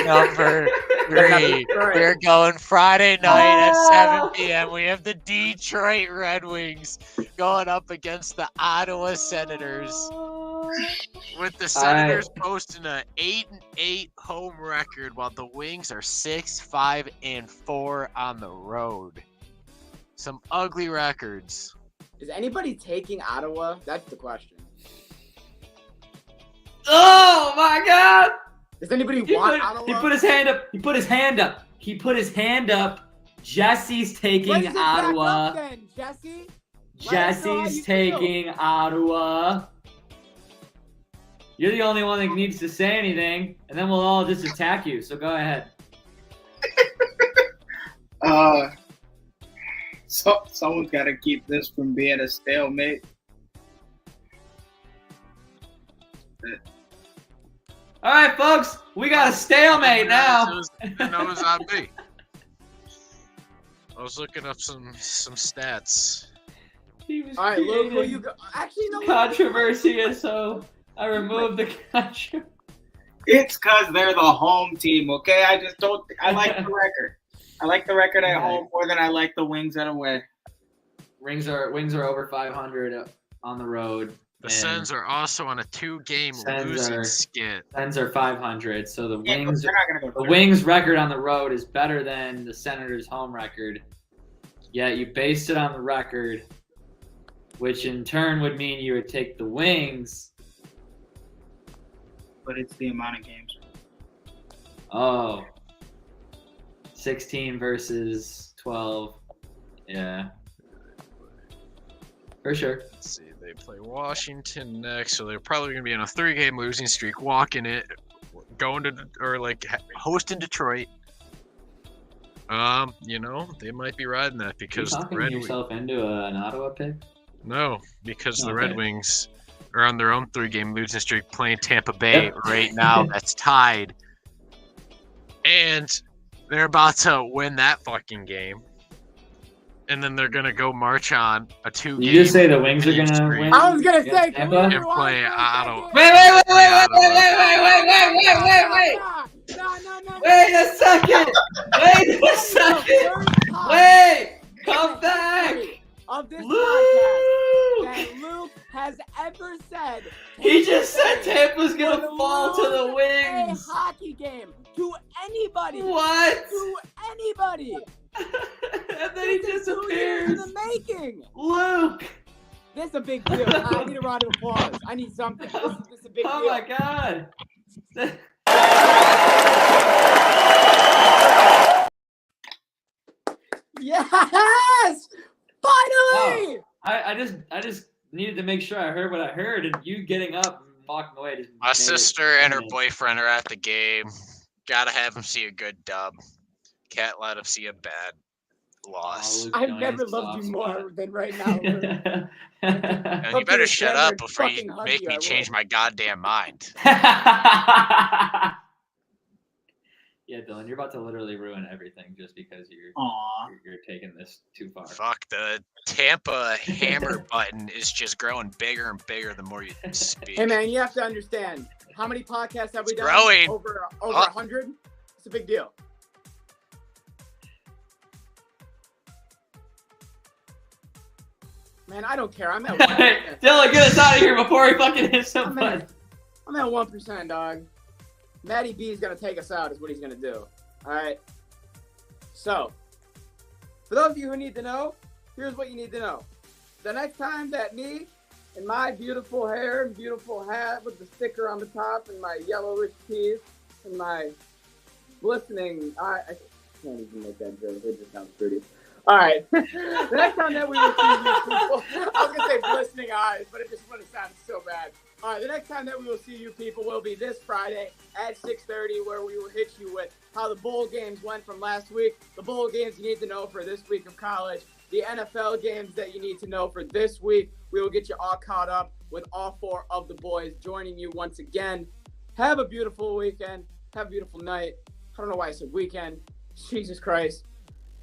number 3, we're going Friday night at 7 p.m. We have the Detroit Red Wings going up against the Ottawa Senators. With the Senators posting a 8-8 home record, while the Wings are 6-5-4 on the road. Some ugly records. Is anybody taking Ottawa? That's the question. Oh my God! Does anybody want Ottawa? He put his hand up. He put his hand up. He put his hand up. Jesse's taking Raise it back Ottawa. up then, Jesse. Jesse's taking Ottawa. You're the only one that needs to say anything, and then we'll all just attack you. So go ahead. So someone's got to keep this from being a stalemate. All right, folks, we got a stalemate now. That was on me. I was looking up some stats. All right, Luke, who you go? Actually, no. Controversy is so. I removed the controversy. It's because they're the home team, okay? I just don't. I like the record. I like the record at home more than I like the Wings at away. Wings are over 500 on the road. The Sens are also on a 2-game losing skid. Sens are 500, so the Wings. They're not gonna go The Wings' record on the road is better than the Senators' home record. Yet you based it on the record, which in turn would mean you would take the Wings. But it's the amount of games. Oh. 16 versus 12. Yeah. For sure. Let's see. They play Washington next, so they're probably going to be on a 3-game losing streak, walking it, going to, or like hosting Detroit. They might be riding that because Are you talking yourself into an Ottawa pick? No, because the Red Wings are on their own 3-game losing streak playing Tampa Bay right now. That's tied. And they're about to win that fucking game. And then they're going to go march on a 2-game. You just say the Wings are going to win? I was going to say, and play Ottawa. Wait. No. Wait a second. Wait. Come back. Of this Luke. podcast that Luke has ever said. He just said Tampa's going to fall to the Wings. A hockey game to anybody. What? To anybody. And then he disappears. In the making. Luke. This is a big deal. I need a round of applause. I need something. This is a big deal. Oh my God. Yes! Finally! Oh, I just needed to make sure I heard what I heard, and you getting up and walking away just My sister and her boyfriend are at the game. Gotta have them see a good dub. Can't let them see a bad loss. I've never loved you more than right now. And you better shut up before you make me change my goddamn mind. Yeah, Dylan, you're about to literally ruin everything just because you're taking this too far. Fuck, the Tampa hammer button is just growing bigger and bigger the more you speak. Hey man, you have to understand. How many podcasts have we done? Growing. Over 100? It's a big deal. Man, I don't care. I'm at 1%. Dylan, get us out of here before he fucking hits some button. I'm at 1%, dog. Matty B is going to take us out is what he's going to do. All right? So, for those of you who need to know, here's what you need to know. The next time that me and my beautiful hair and beautiful hat with the sticker on the top and my yellowish teeth and my glistening... I can't even make that joke. It just sounds pretty. All right. The next time that we will see you people... I was going to say glistening eyes, but it just would have sounded so bad. All right, the next time that we will see you people will be this Friday at 6:30, where we will hit you with how the bowl games went from last week, the bowl games you need to know for this week of college, the NFL games that you need to know for this week. We will get you all caught up with all 4 of the boys joining you once again. Have a beautiful weekend. Have a beautiful night. I don't know why I said weekend. Jesus Christ.